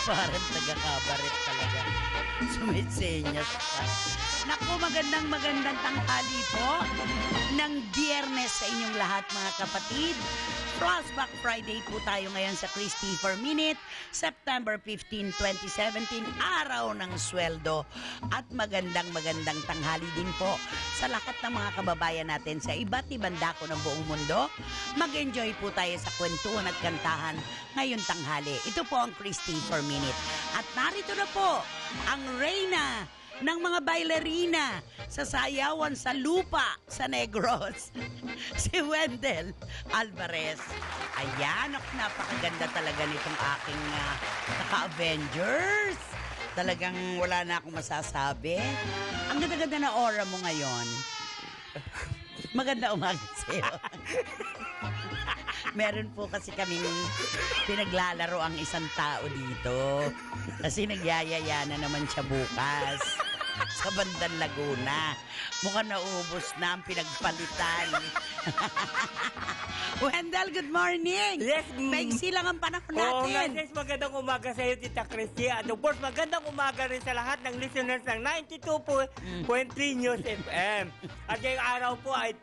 Parang taga-kabaret talaga. Sumisenyas pa. Naku, magandang tanghali po ng Biyernes sa inyong lahat mga kapatid. Flashback Friday po tayo ngayon sa Christy per Minute, September 15, 2017, araw ng sweldo. At magandang tanghali din po sa lahat ng mga kababayan natin sa iba't ibang dako ng buong mundo. Mag-enjoy po tayo sa kwentuhan at kantahan ngayon tanghali. Ito po ang Christy per Minute. At narito na po ang reyna ng mga bailarina sa sayawan sa lupa sa Negros, si Wendell Alvarez. Ayan, napakaganda talaga nitong aking naka-Avengers. Talagang wala na akong masasabi. Ang ganda-ganda na aura mo ngayon. Maganda umaga sa'yo. Meron po kasi kaming pinaglalaro ang isang tao dito. Kasi nagyayaya na naman siya bukas sa bandang Laguna. Mukhang naubos na ang pinagpalitan. Wendell, good morning! Yes, maiksi lang ang panahon Oo, natin. yes, magandang umaga sa iyo, Tita Christy. At of course, magandang umaga rin sa lahat ng listeners ng 92.3 News FM. At ngayong araw po ay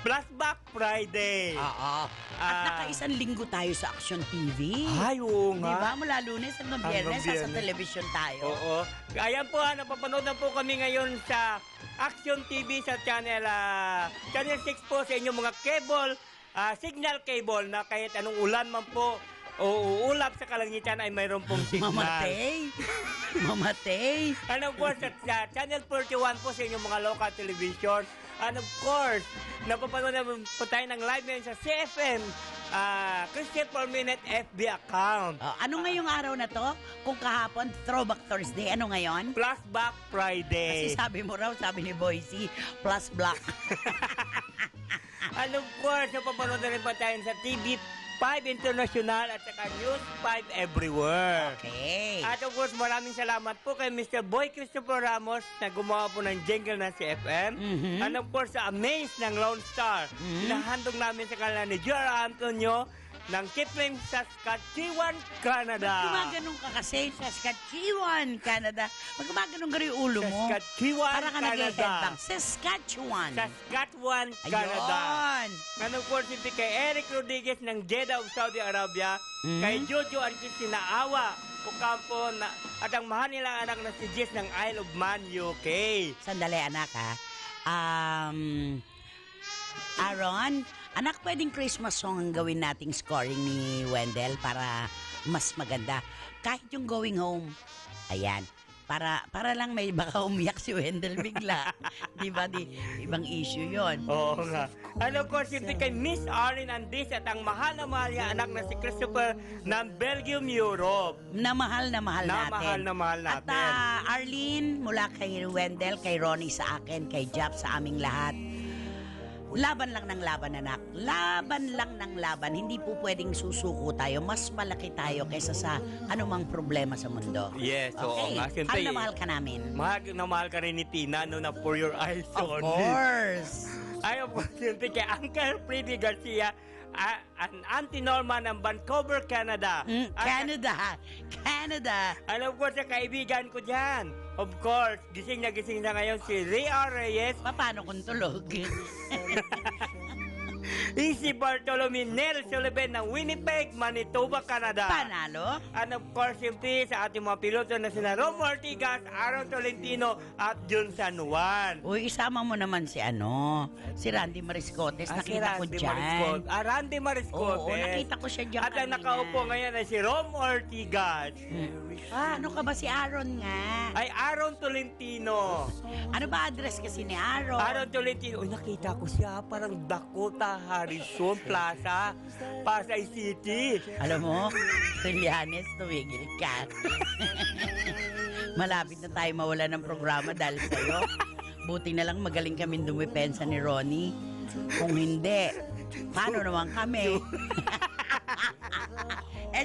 Flashback Friday. Oo. At nakaisang linggo tayo sa Action TV. Ay, oo nga. Diba? Mula Lunes hanggang Biyernes, sa television tayo. Oo. Ayan po, napapanood na po kami ngayon sa Action TV sa channel 6 po sa inyong mga cable, signal cable na kahit anong ulan man po o uulap sa kalangitan ay mayroon pong signal. Mamatay. And of course, sa channel 41 po sa inyong mga local television. And of course, napapanood na po tayo ng live ngayon sa CFM Christian per Minute FB account. Ano ngayong araw na to? Kung kahapon, Throwback Thursday, ano ngayon? Flashback Friday. Kasi sabi mo raw, sabi ni Boycie, plus black. And of course, napapanood na rin po tayo sa TV5 International at saka News 5 Everywhere. Okay. At of course, maraming salamat po kay Mr. Boy Christopher Ramos na gumawa po ng jingle na si FM. And of course, sa Amaze ng Lone Star. Hinahandog namin sa kanila ni Jora Antonio ng Kipling, Saskatchewan, Canada. Gumaganong ka kasi, Saskatchewan, Canada. Gumaganong gano'n yung ulo mo. Saskatchewan, para ka Canada. nag-headbang. Saskatchewan. Saskatchewan, Canada. Ayun. And of course, hindi kay Eric Rodriguez ng Jeddah of Saudi Arabia, kay Jojo and Christina Awa, Ocampo, at ang mahal nilang anak na si Jess ng Isle of Man, UK. Sandali, anak, ha? Aaron, anak, pwedeng Christmas song ang gawin nating scoring ni Wendell para mas maganda. Kahit yung Going Home. Ayan. Para lang may baka umiyak si Wendell bigla. Di ba? Ibang issue yon. Oo nga. And of course, hindi kay Miss Arlene Andis at ang mahal na mahal niya anak na si Christopher ng Belgium, Europe. Na mahal natin. Na mahal natin. At Arlene, mula kay Wendell, kay Ronnie sa akin, kay Jap sa aming lahat. Laban lang ng laban, anak. Laban lang ng laban. Hindi po pwedeng susuko tayo. Mas malaki tayo kaysa sa anumang problema sa mundo. Yes, oo Okay. nga. Siyempre, Mahal na mahal ka namin. mahal na mahal ka rin ni Tina, no, na for your eyes Of only. course. Ay, of course, siyempre kay Uncle Freddy Garcia, an Auntie Norma ng Vancouver, Canada. Canada. And of course, sa kaibigan ko dyan. Of course, gising na ngayon si Rhea Reyes. Paano kung tulog? Easy Bartolome Nel Sullivan ng Winnipeg, Manitoba, Canada. Panalo? And of course, siyempre sa ating mga piloto na sina Romo Ortigas, Aaron Tolentino at Jun San Juan. Uy, isama mo naman si Randy Mariscotes. Nakita ko dyan. Randy Mariscotes. Oo, nakita ko siya dyan At ang kanina. nakaupo ngayon ay si Romo Ortigas. Ano ka ba si Aaron nga? Ay Aaron Tolentino. Ano ba address kasi ni Aaron? Aaron Tolentino. Uy, nakita ko siya. Parang Dakota Harrison Plaza, Pasay City. Alam mo, Trillanes, tumigil ka. Malapit na tayo mawala ng programa dahil sa'yo. Buti na lang magaling kaming dumipensa ni Ronnie. Kung hindi, paano naman kami?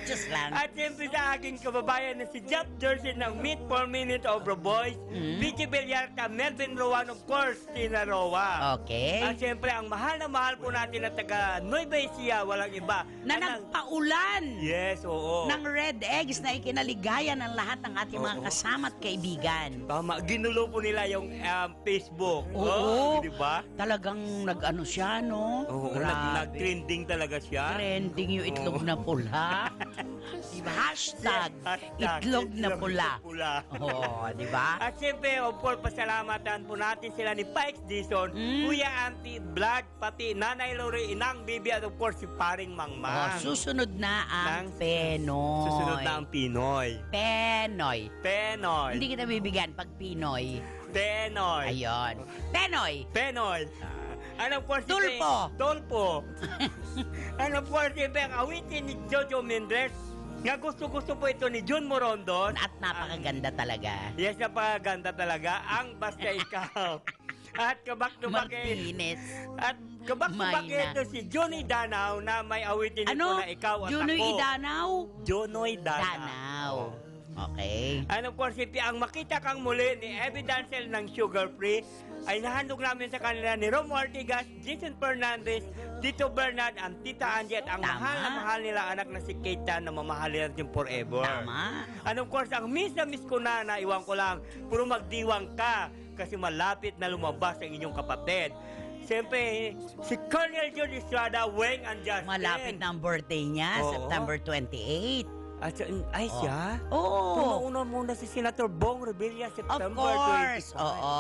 Just lang. At siyempre sa aking kababayan na si Jeff Jersey ng Meet for Minute of the Boys, Vicky Villarta, Melvin Rowan, of course, Tina Roa. Okay. At siyempre, ang mahal na mahal po natin na taga Nueva Ecija, walang iba. Na nagpaulan Yes, oo. ng red eggs na ikinaligaya ng lahat ng ating mga Oo. kasama at kaibigan. Tama, ginulo po nila yung Facebook. Oo. Di ba? Talagang nag-ano siya, no? Oo, Grabe. nag-trending talaga siya. Trending yung itlog na pula. Diba? Hashtag, itlog na pula. Oo, di ba? At siyempre, of course, pasalamatan po natin sila ni Pikes Dizon, Kuya Auntie, Vlad, pati Nanay Lori, Inang Bibi, at of course, si Paring Mangmang. Susunod na ang Ng- Penoy. Susunod na ang Pinoy. Penoy. Penoy. Hindi kita bibigyan pag Pinoy. Penoy. Ayun. Penoy. Penoy. And of course, Tulpo. Tulpo. And of course, siyempre, ang awitin ni Jojo Mendez, nga gusto-gusto po ito ni Jun Morondos. At napakaganda talaga. Yes, napakaganda talaga. Ang Basta Ikaw. At kabak-tubak Martinez. At kabak-tubak Mayna. ito si Johnny Danao na may awitin ito Ano? na ikaw at Junoy ako. Idanaw? Jonoy Danao. Danaw. Okay. And of course, if ang makita kang muli ni Evie Dancel ng Sugar Free, ay nahandog namin sa kanila ni Romo Ortigas, Jason Fernandez, Tito Bernard, ang Tita Angie, at ang Tama. mahal na mahal nila anak na si Keita na mamahalin natin forever. Tama. And of course, ang miss ko na iwan ko lang, puro magdiwang ka kasi malapit na lumabas ang inyong kapatid. Siyempre, si Colonel George Estrada, Weng and Justin. Malapit na ang birthday niya, Oo. September 28. At, ay siya? Oo. Una muna si Senator Bong Revilla, Of September course. 25. Oo.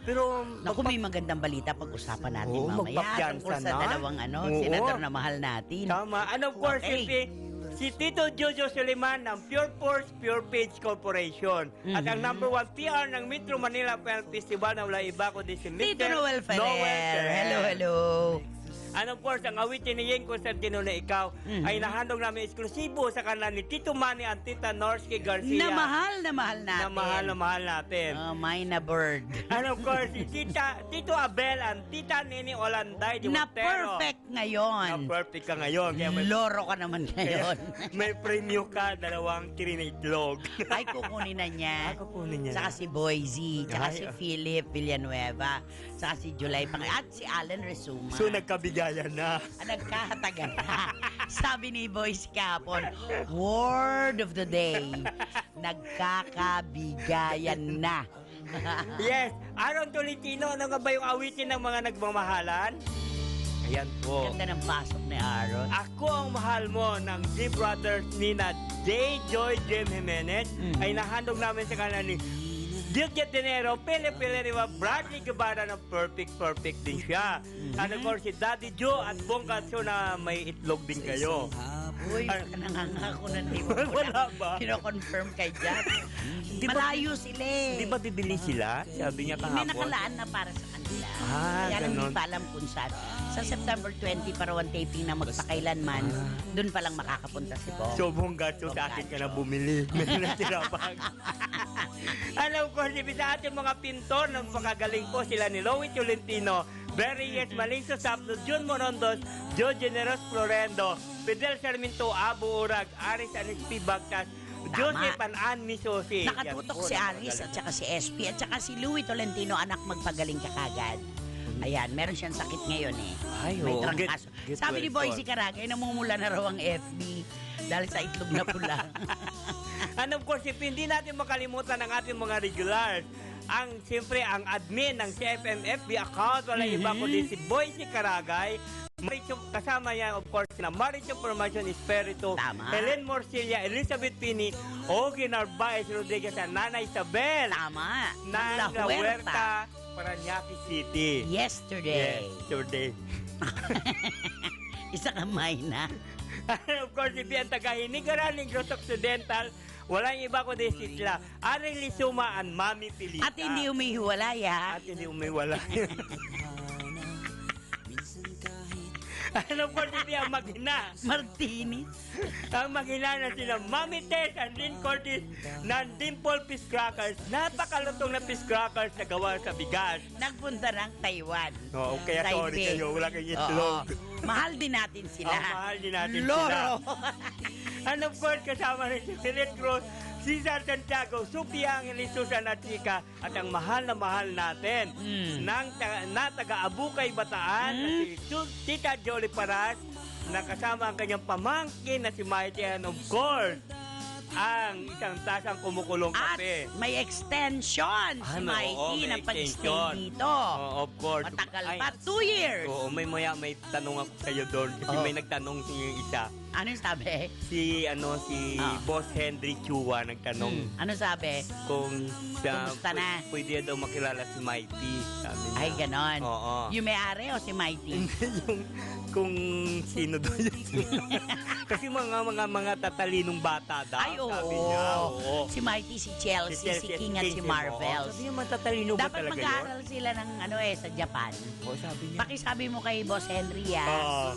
Pero, Naku, may magandang balita pag-usapan natin Oo, mamaya magpapyansa tungkol sa na. dalawang Oo. senador na mahal natin. Tama. And of course, Okay. si Tito Jojo Suliman ng Pure Force Pure Page Corporation. At ang number 1 PR ng Metro Manila Film Festival na wala iba kundi si Mr. Tito Noel Ferrer. Hello, hello. And of course, ang awitin ni Yen Constantino na ikaw ay nahandog namin eksklusibo sa kanila ni Tito Manny at Tita Norsky Garcia. Na mahal natin. Na mahal natin. Oh, Mayna Bird. And of course, si Tito Abel and Tita Nini Olanday de Na Montero. perfect ngayon. Na perfect ka ngayon. Kaya may, Loro ka naman ngayon. may premyo ka, 2 trinaitlog. Ay, kukunin na niya. Kukunin niya. Saka si Boise, saka Ay, si Philip Villanueva, saka si July at si Alan Resuma. So, nagkabigayan na. Nagkakatagal na. Sabi ni Boyce kahapon, word of the day, nagkakabigayan na. Yes. Aaron Tolentino, ano nga ba yung awitin ng mga nagmamahalan? Ayan po. Ganda ng pasok ni Aaron. Ako ang mahal mo ng G Brothers Nina J. Joy Jem Jimenez ay nahandog namin sa kanila ni Gilgit Dinero, Pele Riva, Bradley Guevara na perfect din siya. And of course, si Daddy Joe at Bong Katso na may itlog din kayo. Uy, nangangako na di mo Wala ba? kino-confirm kay Jack. Di ba- Malayo sila eh. Di ba bibili sila? Sabi niya May kahapon. nakalaan na para sa kanila. Ah, Kaya lang ganon. hindi pa alam kung saan. Sa September 20, parawan taping na magpakailanman, doon pa lang makakapunta si Bong. So, Bong Katso, sa akin ka na bumili. May natirapag. Alam ko, sa ating mga pintor, nagpakagaling po sila ni Louie Tolentino, Berries Malingso Sapno, Jun Morondos, Joe Generos Florendo, Fidel Sarmiento, Abu Urag, Aris Anispi Bagtas, Joseph and Ann Misosi. Nakatutok si Aris at saka si SP at saka si Louie Tolentino, anak magpagaling ka kagad. Ayan, meron siyang sakit ngayon eh. Ay, May oo. trangkaso. Get Sabi ni well Boyce Caragay, namumula na raw ang FB dahil sa itlog na pula. And of course, if hindi natin makalimutan ang ating mga regulars, siyempre, ang admin ng CFM-FB account, wala iba kundi si Boyce Caragay, kasama niya, of course, na Marriage Information Espiritu, Tama. Helen Morcilla, Elizabeth Pini, Ogie Narvaez Rodriguez, at Nana Isabel, Tama. ng La La Huerta. Huerta, Parañaque City. Yesterday. Yesterday. Isa kamay na. And of course, if yan taga-Hinigaran, Negros Occidental, walang iba kundi sila, Aring Lisuma and Mami Pilita. At hindi umihiwalay ha. At hindi umiwala. And of course, hindi ang maghina. Martinis. Ang maghina na sila Mami Tess and Lynn Curtis ng Dimple Fish Crackers. Napakalutong na fish crackers na gawa sa bigas. Nagpunta ng Taiwan. Oo, kaya sorry Taipei. kayo, wala kayong Oo. itlog. Mahal din natin sila. Mahal din natin Loro. sila. And of course, kasama rin si Philip Cruz, Cesar Santiago, Sophia Angeles, Susan at Chica, at ang mahal na mahal natin na taga-Abukay Bataan, na si Tita Jolie Paras, na kasama ang kanyang pamangkin na si Mighty, and of course, ang isang tasang kumukulong At kape. may extension si Ano, oo, Mikey may na pag-stay extension. dito. Oh, of course. Matagal Ay, pa, 2 years. Oo, may tanong ako sa'yo doon. Kasi Oo. may nagtanong si isa. Ano sabi? Si Ah. Boss Henry Chua nagtanong Ano sabi? kung Kumusta na? pwede daw makilala si Mighty. Sabi niya. Ay, ganon. Oo. Yung may-ari o si Mighty? Hindi yung kung sino daw yun. Kasi mga tatalinong bata daw. Ay, oo. Sabi niya. Oo. Si Mighty, si Chelsea, si King at si Marvel. Sabi niya, matatalino ba Dapat talaga yun? mag-aaral sila ng sa Japan. Oo, sabi niya. Pakisabi mo kay Boss Henry, Oo.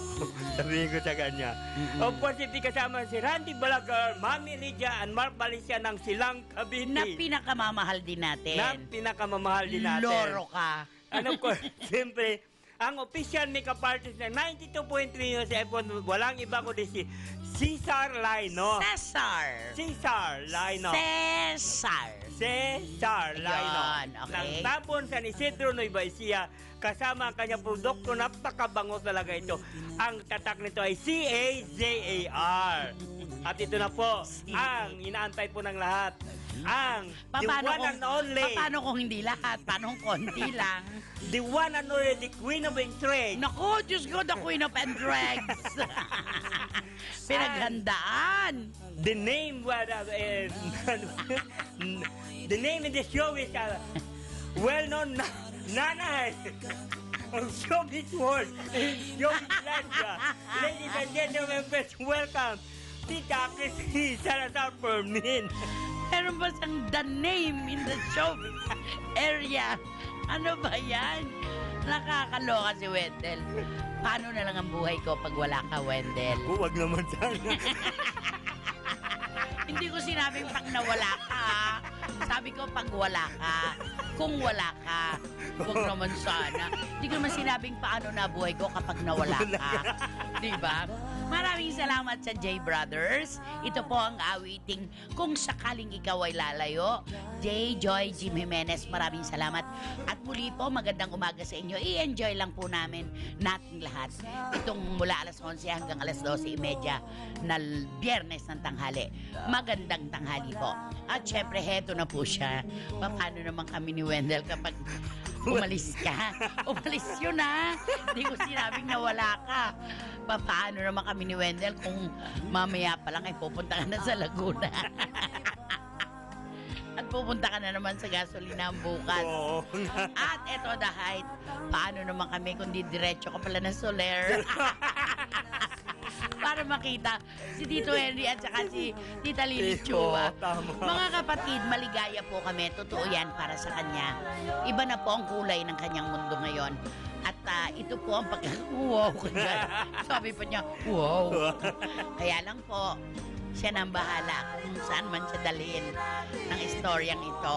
Sabihin ko sa kanya. Of course, hindi kasama si Randy Balaguer, Mami Lydia, and Mark Valencia ng Silang Cavite. Na pinakamamahal din natin. Na pinakamamahal din natin. Loro ka. And of course, siyempre, ang official makeup artist ng 92.3 News FM, walang iba kundi si Cesar Laino. Cesar. Cesar Laino. Cesar. Cesar Laino. Ayun, okay. Ng Tabon San Isidro, Nueva Ecija. Kasama ang kanyang produkto, napakabango talaga ito. Ang tatak nito ay CAZAR. At ito na po, ang inaantay po ng lahat. Ang the one and only. Paano kung hindi lahat? Paano kung konti lang? The one and only, the Queen of Intrigue. Naku, Diyos ko, the Queen of Dregs. Pinaghandaan. The name the name in the show is well-known nanay of showbiz world, showbiz landscape. Ladies and gentlemen, please welcome Tita Christy Salazar Fermin. Meron ba siyang the name in the show area? Ano ba yan? Nakakaloka si Wendell. Paano na lang ang buhay ko pag wala ka, Wendell? Huwag naman sana. Hindi ko sinabing pag nawala ka. Sabi ko pag wala ka. Kung wala ka. Huwag naman sana. Hindi ko naman sinabing paano na buhay ko kapag nawala ka. Diba? Maraming salamat sa J Brothers. Ito po ang awiting Kung Sakaling Ikaw Ay Lalayo. J. Joy Jim Jimenez, maraming salamat. At muli po, magandang umaga sa inyo. I-enjoy lang po nating lahat. Itong mula alas 11 hanggang alas 12:30 na Biyernes ng tanghali. Magandang tanghali po. At syempre, heto na po siya. Paano naman kami ni Wendell kapag umalis ka? Umalis yun, ha? Hindi ko sinabing nawala ka. Paano naman kami ni Wendell kung mamaya pa lang ay pupunta ka na sa Laguna? At pupunta ka na naman sa gasolinahan bukas. Oo. At eto dahil, paano naman kami kung di diretso ka pala na Soler? Para makita si Tito Henry at saka si Tita Lily Chua. Tama. Mga kapatid, maligaya po kami. Totoo yan para sa kanya. Iba na po ang kulay ng kanyang mundo ngayon. At ito po ang wow ka dyan. Sabi pa niya, wow. Kaya lang po, siya nang bahala kung saan man siya dalhin ng istoryang ito.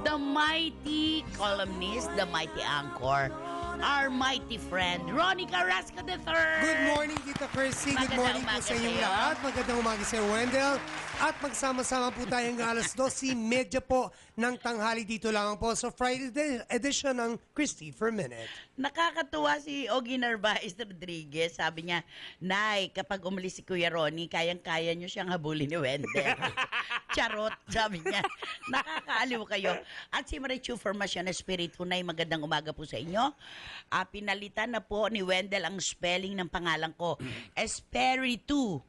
The mighty columnist, the mighty anchor, our mighty friend, Ronnie Carrasco III. Good morning, Tita Chrissy. Good Magandang morning po umaga sa inyong sa'yo. lahat. Magandang umaga sa Wendell. At magsama-sama po tayo hanggang alas 12:30 po ng tanghali dito lang po sa Friday edition ng Christy for Minute. Nakakatuwa si Ogie Narvaez Rodriguez. Sabi niya, Nay, kapag umalis si Kuya Ronnie, kayang-kaya niyo siyang habulin ni Wendell. Charot, sabi niya. Nakakaaliw kayo. At si Marichu Formacion Espiritu, Nay, magandang umaga po sa inyo. Pinalitan na po ni Wendell ang spelling ng pangalan ko. Espiritu.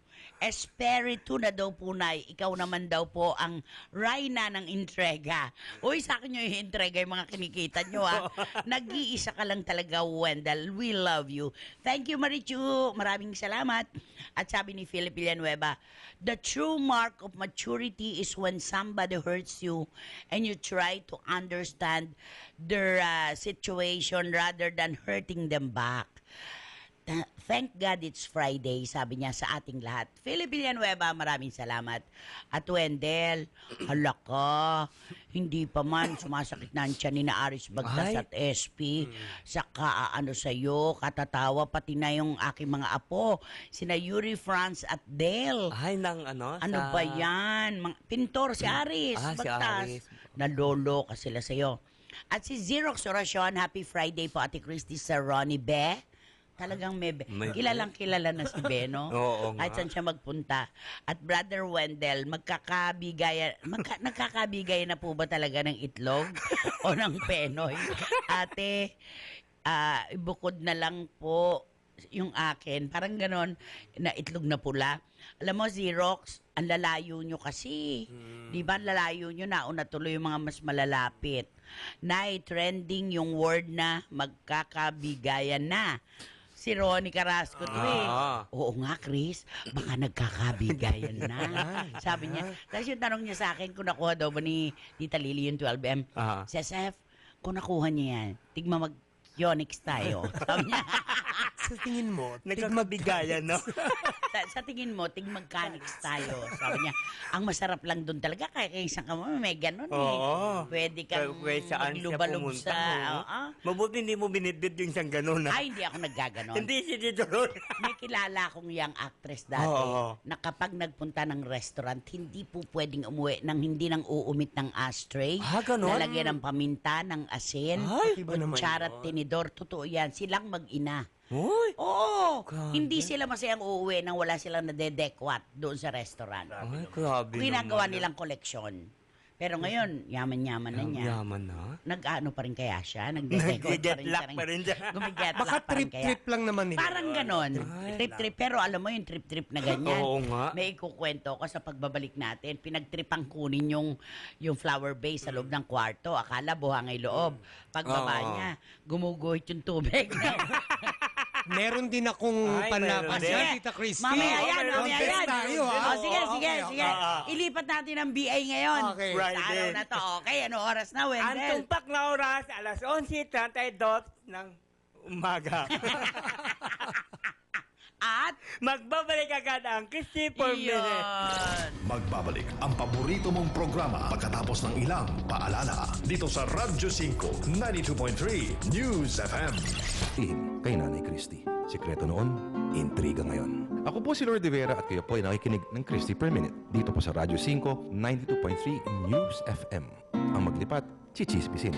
Espiritu na daw po, Nay. Ikaw naman daw po ang Rayna ng Intrega. Uy, sa akin nyo yung Intrega, yung mga kinikita nyo, ha. Nag-iisa ka lang talaga, Wendell. We love you. Thank you, Marichu. Maraming salamat. At sabi ni Philip Villanueva, the true mark of maturity is when somebody hurts you and you try to understand their situation rather than hurting them back. Thank God it's Friday, sabi niya sa ating lahat. Philip Villanueva, maraming salamat. At Wendell, hala ka, hindi pa man sumasakit na ang tiyan ni na Aris Bagtas Ay. at SP. Saka ano sa'yo, katatawa pati na yung aking mga apo, sina Yuri, Franz at Dale. Ay, nang ano? Ano sa- ba yan? Pintor si Aris Ah, si Bagtas. Aris. Nalolo ka sila sa'yo. At si Xerox Orasyon, happy Friday po Ate Christy sa Ronnie Be. Talagang May- kilalang kilala na si Be, no? Oo nga. Kahit saan siya magpunta. At Brother Wendell, nagkakabigay na po ba talaga ng itlog o ng penoy? Ate, bukod na lang po yung akin, parang ganon, na itlog na pula. Alam mo, Xerox, ang lalayo nyo kasi. Di ba, ang lalayo nyo, nauna tuloy yung mga mas malalapit. Trending yung word na magkakabigayan na. Si Ronnie Carrasco to eh. Oo nga, Chris, baka nagkakabigayan na. Sabi niya. Tapos yung tanong niya sa akin kung nakuha daw ba ni Tita Lily yung 12M. Sef, kung nakuha niya yan, tigma mag-Yonix tayo. Sabi niya. Sa tingin mo, Nagkakabigayan, no? Sa tingin mo, tig-mechanics tayo. Sabi niya, ang masarap lang doon talaga, kaya isang ka mo, may ganun eh. Oo. Pwede kang Pwede saan siya maglubalog pumunta, sa... no? Mabuti hindi mo binidbid yung isang ganun, ha? Ay, hindi ako naggaganon. Hindi si Dito Ron. May kilala akong young actress dati Oo. na kapag nagpunta ng restaurant, hindi po pwedeng umuwi nang hindi nang uumit ng ashtray. Ganon? Lalagyan ng paminta, ng asin, Ay, iba naman kutsara at tinidor. Totoo yan. Silang mag-ina. Uy! Oo! Grabe. Hindi sila masayang uuwi nang wala silang nadedekwat doon sa restaurant. Ay, grabe Ginagawa naman. nilang koleksyon. Pero ngayon, yaman-yaman na niya. Yaman na. Nag-ano pa rin kaya siya? Nagde-decorate Nag-jet lag pa rin siya. Gumiget baka lag pa rin kaya. trip-trip lang naman nila. Parang ganon. Trip-trip. Pero alam mo yung trip-trip na ganyan. Oo nga. May ikukwento ko sa pagbabalik natin. Pinagtripang kunin yung flower vase sa loob ng kwarto. Akala buhangay loob. Pagbaba Oo. niya, gumuguhit yung tubig. Meron din akong Ay, panlaban meron din. yan, Tita Christy. Mamaya yan, meron mamaya din. yan. Tayo, ha? Oh, sige, Oo, sige, okay, sige. Ilipat natin ang BA ngayon. Okay. Sa Friday. araw na to. Okay, ano oras na, Ang Wendell? tumpak na oras, alas 11:32 ng umaga. At, Magbabalik agad ang Christy for Minute. yun. Magbabalik ang paborito mong programa pagkatapos ng ilang paalala dito sa Radyo 5 92.3 News FM. Ihing kay Nanay Christy. Sikreto noon, intriga ngayon. Ako po si Lord Rivera at kayo po ay nakikinig ng Christy Per Minute dito po sa Radyo 5 92.3 News FM. Ang maglipat, chichismisin.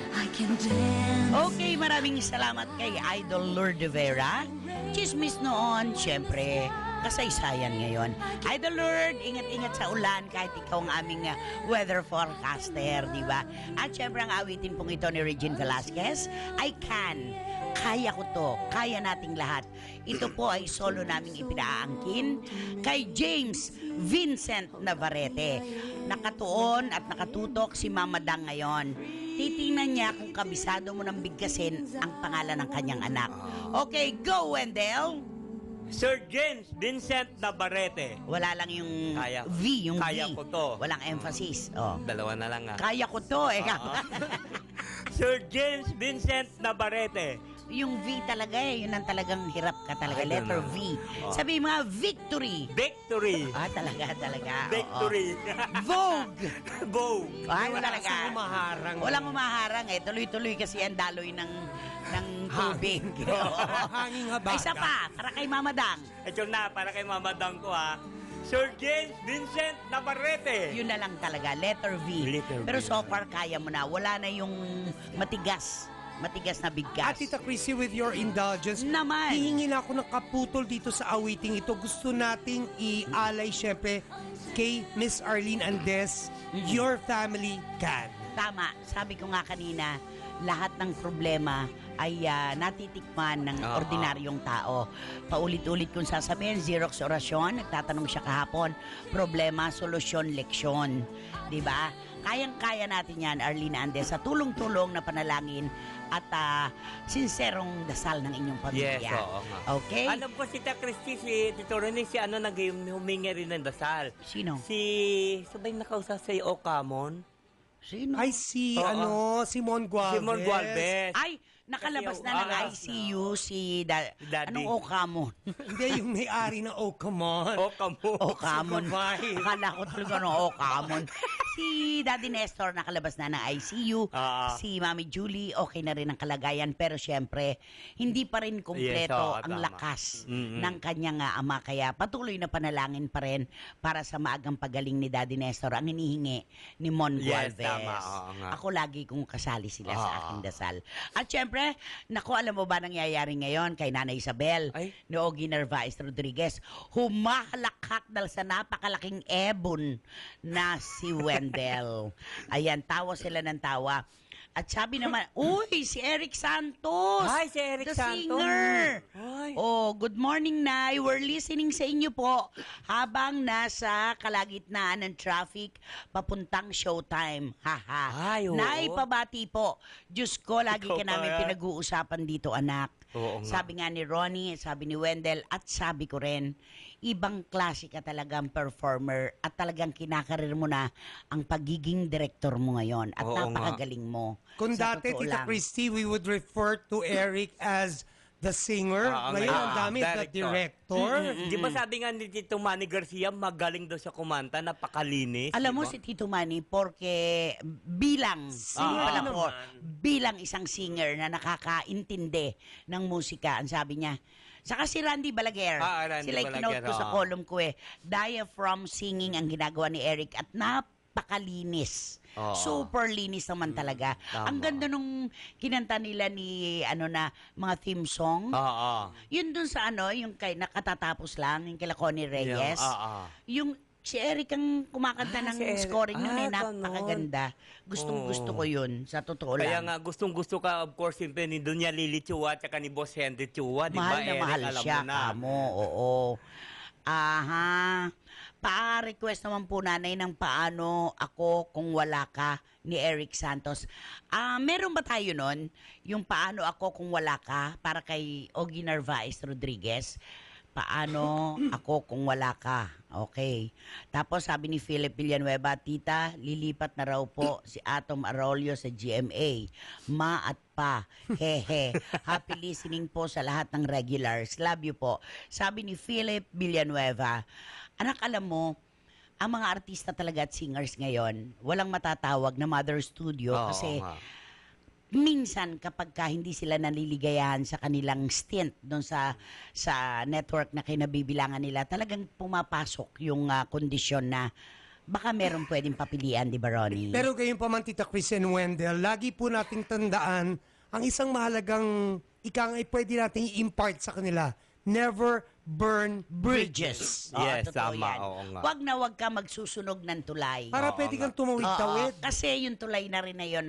Okay, maraming salamat kay Idol Lord Rivera. Chismis noon, syempre, kasaysayan ngayon. Idol Lord, ingat-ingat sa ulan kahit ikaw ang aming weather forecaster, di ba? At syempre, ang awitin pong ito ni Regine Velasquez, I Can. Kaya ko to. Kaya nating lahat. Ito po ay solo naming ipinaangkin kay James Vincent Navarrete. Nakatuon at nakatutok si Mama Dang ngayon. Titingnan niya kung kabisado mo ng bigkasin ang pangalan ng kanyang anak. Okay, go, Wendell! Sir James Vincent Navarrete. Wala lang yung Kaya- V, yung kaya V. ko to. Walang emphasis. Oh. Dalawa na lang, Kaya ko to, eh. Sir James Vincent Navarrete. Yung V talaga eh. Yun ang talagang hirap ka talaga. Ay, Letter ganun. V. Oh. Sabi mga victory. Victory. Talaga. Victory. Oo. Vogue. Vogue. Ay, Wala talaga. kasing humaharang. Walang umaharang eh. Tuloy-tuloy kasi ang daloy ng tubig. Hanging habagat. Ay, isa pa. Para kay Mama Dang. Ito na, para kay Mama Dang ko, ha. Sir James Vincent Navarrete. Yun na lang talaga. Letter V. Letter V. Pero so far, kaya mo na. Wala na yung matigas. Matigas na bigkas. At Tita Christy, with your indulgence, Naman. hihingin ako ng kaputol dito sa awiting ito. Gusto nating ialay syempre kay Miss Arlene Andes, Your Family Can. Tama. Sabi ko nga kanina, lahat ng problema ay natitikman ng Oo. ordinaryong tao. Paulit-ulit kong sasabihin, Xerox Orasyon, nagtatanong siya kahapon, problema, solusyon, leksyon. Diba? Kayang-kaya natin yan, Arlene Andes, sa tulong-tulong na panalangin at sinserong dasal ng inyong pamilya. Yes, oo nga. Okay? Alam ko si Tita Christy, si Tito Rene, si ano humingi rin ng dasal. Sino? Sabay nakausap sa Okamon. Sino? Ay, si Oo. Simon Gualvez. Simon Gualvez. Ay, Nakalabas Kasi, na ng ah, ICU si Daddy. anong Okamon? Hindi, yung may-ari na Oh, come on. Oh, kamo. Okamon. babae. Akala ko talaga ng Okamon. Si Daddy Nestor nakalabas na ng ICU. Ah. Si Mami Julie, okay na rin ang kalagayan. Pero syempre, hindi pa rin kumpleto Yes, oo, ang tama. lakas Mm-mm. ng kanyang ama. Kaya patuloy na panalangin pa rin para sa maagang pagaling ni Daddy Nestor ang hinihingi ni Mon Yes, Gualvez. tama, oo nga. Ako lagi kong kasali sila sa Ah. aking dasal. At syempre, naku, alam mo ba nangyayari ngayon kay Nanay Isabel Ay. ni Ogie Narvaez Rodriguez? Humahalakhak dahil sa napakalaking ebon na si Wendell. Ayan, tawa sila ng tawa. At sabi naman, uy, si Eric Santos. Hi, si Eric the Santos. singer. Ay. Oh, good morning, Nay. We're listening sa inyo po habang nasa kalagitnaan ng traffic papuntang showtime. Haha. Ay, oo. Nay, pabati po. Diyos ko, lagi Ikaw ka namin pa yan. pinag-uusapan dito, anak. Oo nga. Sabi nga ni Ronnie, sabi ni Wendell, at sabi ko rin, ibang klase ka talagang performer at talagang kinakarir mo na ang pagiging director mo ngayon at Oo nga. napakagaling mo. Kung Sa dati, totoo Tita lang. Christy, we would refer to Eric as the singer. Ngayon, ang dami, the director. Di ba sabi nga ni Tito Manny Garcia, magaling daw siya kumanta, napakalinis. Alam mo di ba? si Tito Manny, porque bilang, pala po, bilang isang singer na nakakaintindi ng musika, ang sabi niya, saka si Randy Balaguer, Randy sila kinote ko Balaguer, sa column ko diaphragm singing ang ginagawa ni Eric at napakalinis. Oo. Super linis naman talaga. tama. Ang ganda nung kinanta nila ni mga theme song. Oo. Yun dun sa yung kay nakatatapos lang, yung kila Connie Reyes. Oo. Yung si Eric ang kumakanta ng si Eric. scoring nun Ganon. napakaganda. Gusto ko yun, sa totoo Kaya lang. nga, gustong-gusto ka, of course, siyempre, ni Dunya Lili Chua at saka ni Boss Henry Chua, di ba, Mahal na Eric? mahal Alam siya, mo na. kamo, oo. Aha. Pa-request naman po nanay ng paano ako kung wala ka ni Eric Santos. Meron ba tayo nun? Yung paano ako kung wala ka para kay Ogie Narvaez Rodriguez? Paano ako kung wala ka? Okay. Tapos sabi ni Philip Villanueva, Tita, lilipat na raw po si Atom Arroyo sa GMA. Ma at pa. Hehe. Happy listening po sa lahat ng regulars. Love you po. Sabi ni Philip Villanueva, anak, alam mo, ang mga artista talaga at singers ngayon, walang matatawag na mother studio Oo kasi nga. minsan kapag hindi sila naliligayahan sa kanilang stint doon sa network na kinabibilangan nila, talagang pumapasok yung kondisyon na baka meron pwedeng papilian, di ba, Ronnie? Pero gayon pa man, Tita Chris and Wendell, lagi po nating tandaan ang isang mahalagang ikang ay pwede nating i-impart sa kanila. Never burn bridges. Oo, Yes, totoo tama, yan. oo nga. Wag ka magsusunog ng tulay. Para Oo pwede kang Oo, tumawid-tawid. kasi yung tulay na rin na yun,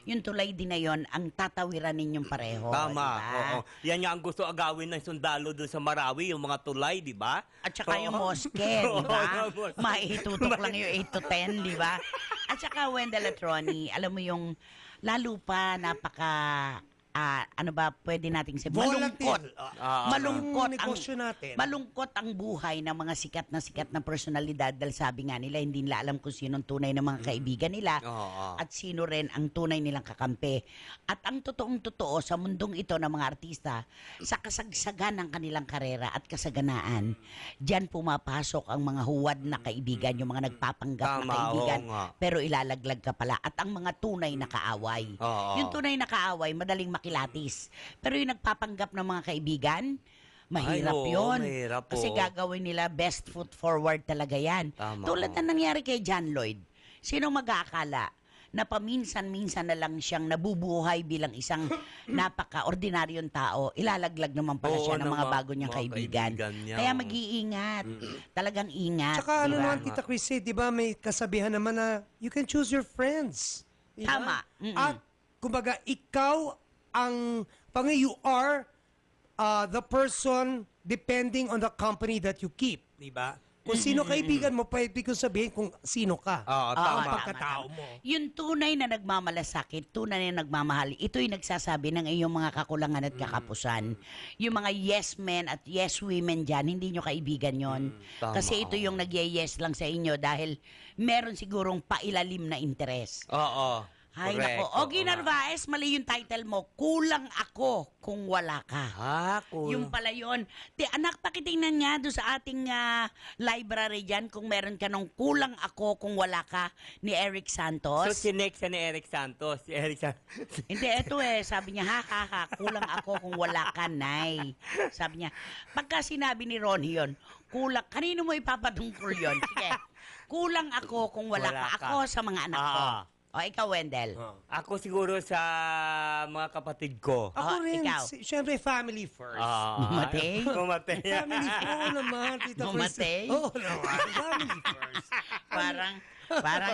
yung tulay din na yun, ang tatawiran ninyong pareho. Tama, diba? oo. Yan nga ang gusto agawin ng sundalo doon sa Marawi, yung mga tulay, di ba? At saka yung Oo. moske, di ba? Oo, moske. Maitutok lang yung 8 to 10, di ba? At saka Wendell at Ronnie, alam mo yung lalo pa ano ba pwede nating sabihin? Malungkot. Malungkot Ang negosyo natin. Malungkot ang buhay ng mga sikat na personalidad dahil sabi nga nila, hindi nila alam kung sino ang tunay na mga kaibigan nila Oo. at sino rin ang tunay nilang kakampi. At ang totoong-totoo sa mundong ito ng mga artista, sa kasagsagan ng kanilang karera at kasaganaan, diyan pumapasok ang mga huwad na kaibigan, yung mga nagpapanggap na Tama, kaibigan, oo nga. pero ilalaglag ka pala. At ang mga tunay na kaaway. Oo. Yung tunay na kaaway, madaling makilatis. Pero yung nagpapanggap ng mga kaibigan, mahirap Ay, oo, yun. mahirap po. Kasi gagawin nila best foot forward talaga yan. Tama, Tulad oo. na nangyari kay John Lloyd. Sino mag-aakala na paminsan-minsan na lang siyang nabubuhay bilang isang napaka-ordinaryong tao, ilalaglag naman pala Oo siya ng mga naman, bago niyang mga kaibigan. kaibigan niya. Kaya mag-iingat. Talagang ingat. Tsaka ano di ba? naman, Tita Chrissy, di ba may kasabihan naman na you can choose your friends. Di ba? Tama. Mm-mm. At, kumbaga, ikaw you are the person depending on the company that you keep. Di ba? Kung sino kaibigan mo, pwede kong sabihin kung sino ka. Oo, Oo, tama. Ang pagkatao mo. Yung tunay na nagmamalasakit, tunay na nagmamahal, ito'y nagsasabi ng iyong mga kakulangan at kakapusan. Yung mga yes men at yes women dyan, hindi nyo kaibigan yon. tama, Kasi ito yung nag-yes lang sa inyo dahil meron sigurong pailalim na interes. Oo. Hay Correct. nako. Ogie Oo nga. Narvaez, mali yung title mo. Kulang ako kung wala ka. Cool. Yung pala yun. Anak, pakitingnan nga doon sa ating library dyan kung meron ka nung Kulang Ako Kung Wala Ka ni Eric Santos. So, sinext siya ni Eric Santos. Si Eric Santos. Hindi, eto sabi niya, ha, kulang ako kung wala ka, Nay. Sabi niya, pagka sinabi ni Ronnie yun, kanino mo ipapatungkol yun? Sige, kulang ako kung wala Wala ka. ka. Ako sa mga anak ko. O, ikaw, Wendell. Ako siguro sa mga kapatid ko. Ako rin, ikaw. syempre family first. Mamatay? Mamatay. Family first. Oo naman, Tita Mamatay? Chris. Oo naman, family first. Parang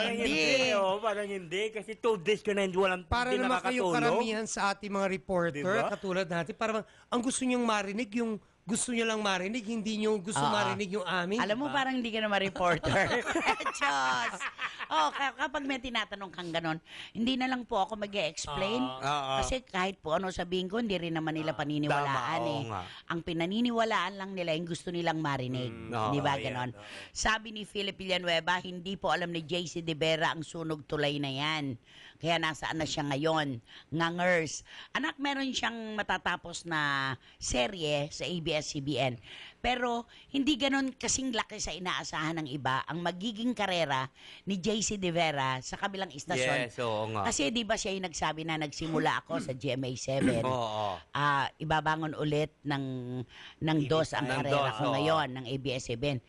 hindi. Parang hindi. Kasi 2 days ko na hindi Para hindi naman kayo nakakatulog. karamihan sa ating mga reporter, Diba? katulad natin, parang ang gusto niyong marinig, yung gusto niyo lang marinig, hindi niyo gusto marinig yung amin. Alam mo, diba? parang hindi ka naman reporter. Diyos! Kapag may tinatanong kang ganon, hindi na lang po ako mag-e-explain. Kasi kahit po ano sabihin ko, hindi rin naman nila paniniwalaan tama, oo nga. Ang pinaniniwalaan lang nila, yung gusto nilang marinig. Di ba ganon? Sabi ni Philip Villanueva, hindi po alam ni JC De Vera ang sunog tulay na yan. Kaya nasaan na siya ngayon? Ngangers. Anak, meron siyang matatapos na serye sa ABS-CBN. Pero hindi ganon kasing laki sa inaasahan ng iba ang magiging karera ni JC De Vera sa kabilang istasyon. Yes, oo nga. Kasi di ba siya yung nagsabi na nagsimula ako sa GMA7. Oo. Ibabangon ulit ng DOS ang Ng karera DOS, ko oo. ngayon, ng ABS-CBN.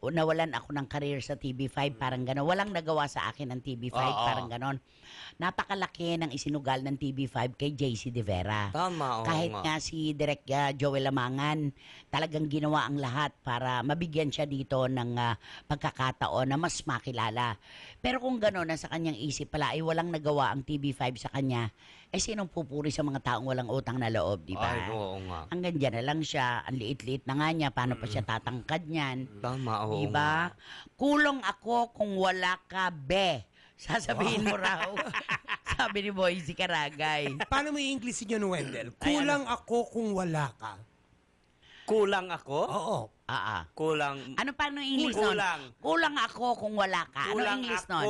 Nawalan ako ng career sa TV5, parang gano'n. Walang nagawa sa akin ng TV5, Oo. parang gano'n. Napakalaki ng isinugal ng TV5 kay JC De Vera. Tama, oo Kahit nga. nga si Direk Joel Lamangan, talagang ginawa ang lahat para mabigyan siya dito ng pagkakataon na mas makilala. Pero kung gano'n, nasa kanyang isip pala ay walang nagawa ang TV5 sa kanya, sinong pupuri sa mga taong walang utang na loob, di ba? Ay, oo nga. Hanggang dyan na lang siya, ang liit-liit na nga niya, paano pa siya tatangkad niyan? Tama, oo Di ba? Kulong ako kung wala ka, be. Sasabihin mo raw. Sabi ni Boyzy Karagay. Paano mo i-English yun, Wendell? Kulang ako kung wala ka. Kulang ako? Oo. Kulang. Ano paano ang English nun? Kulang. Kulang ako kung wala ka. Ano Kulang English ako nun?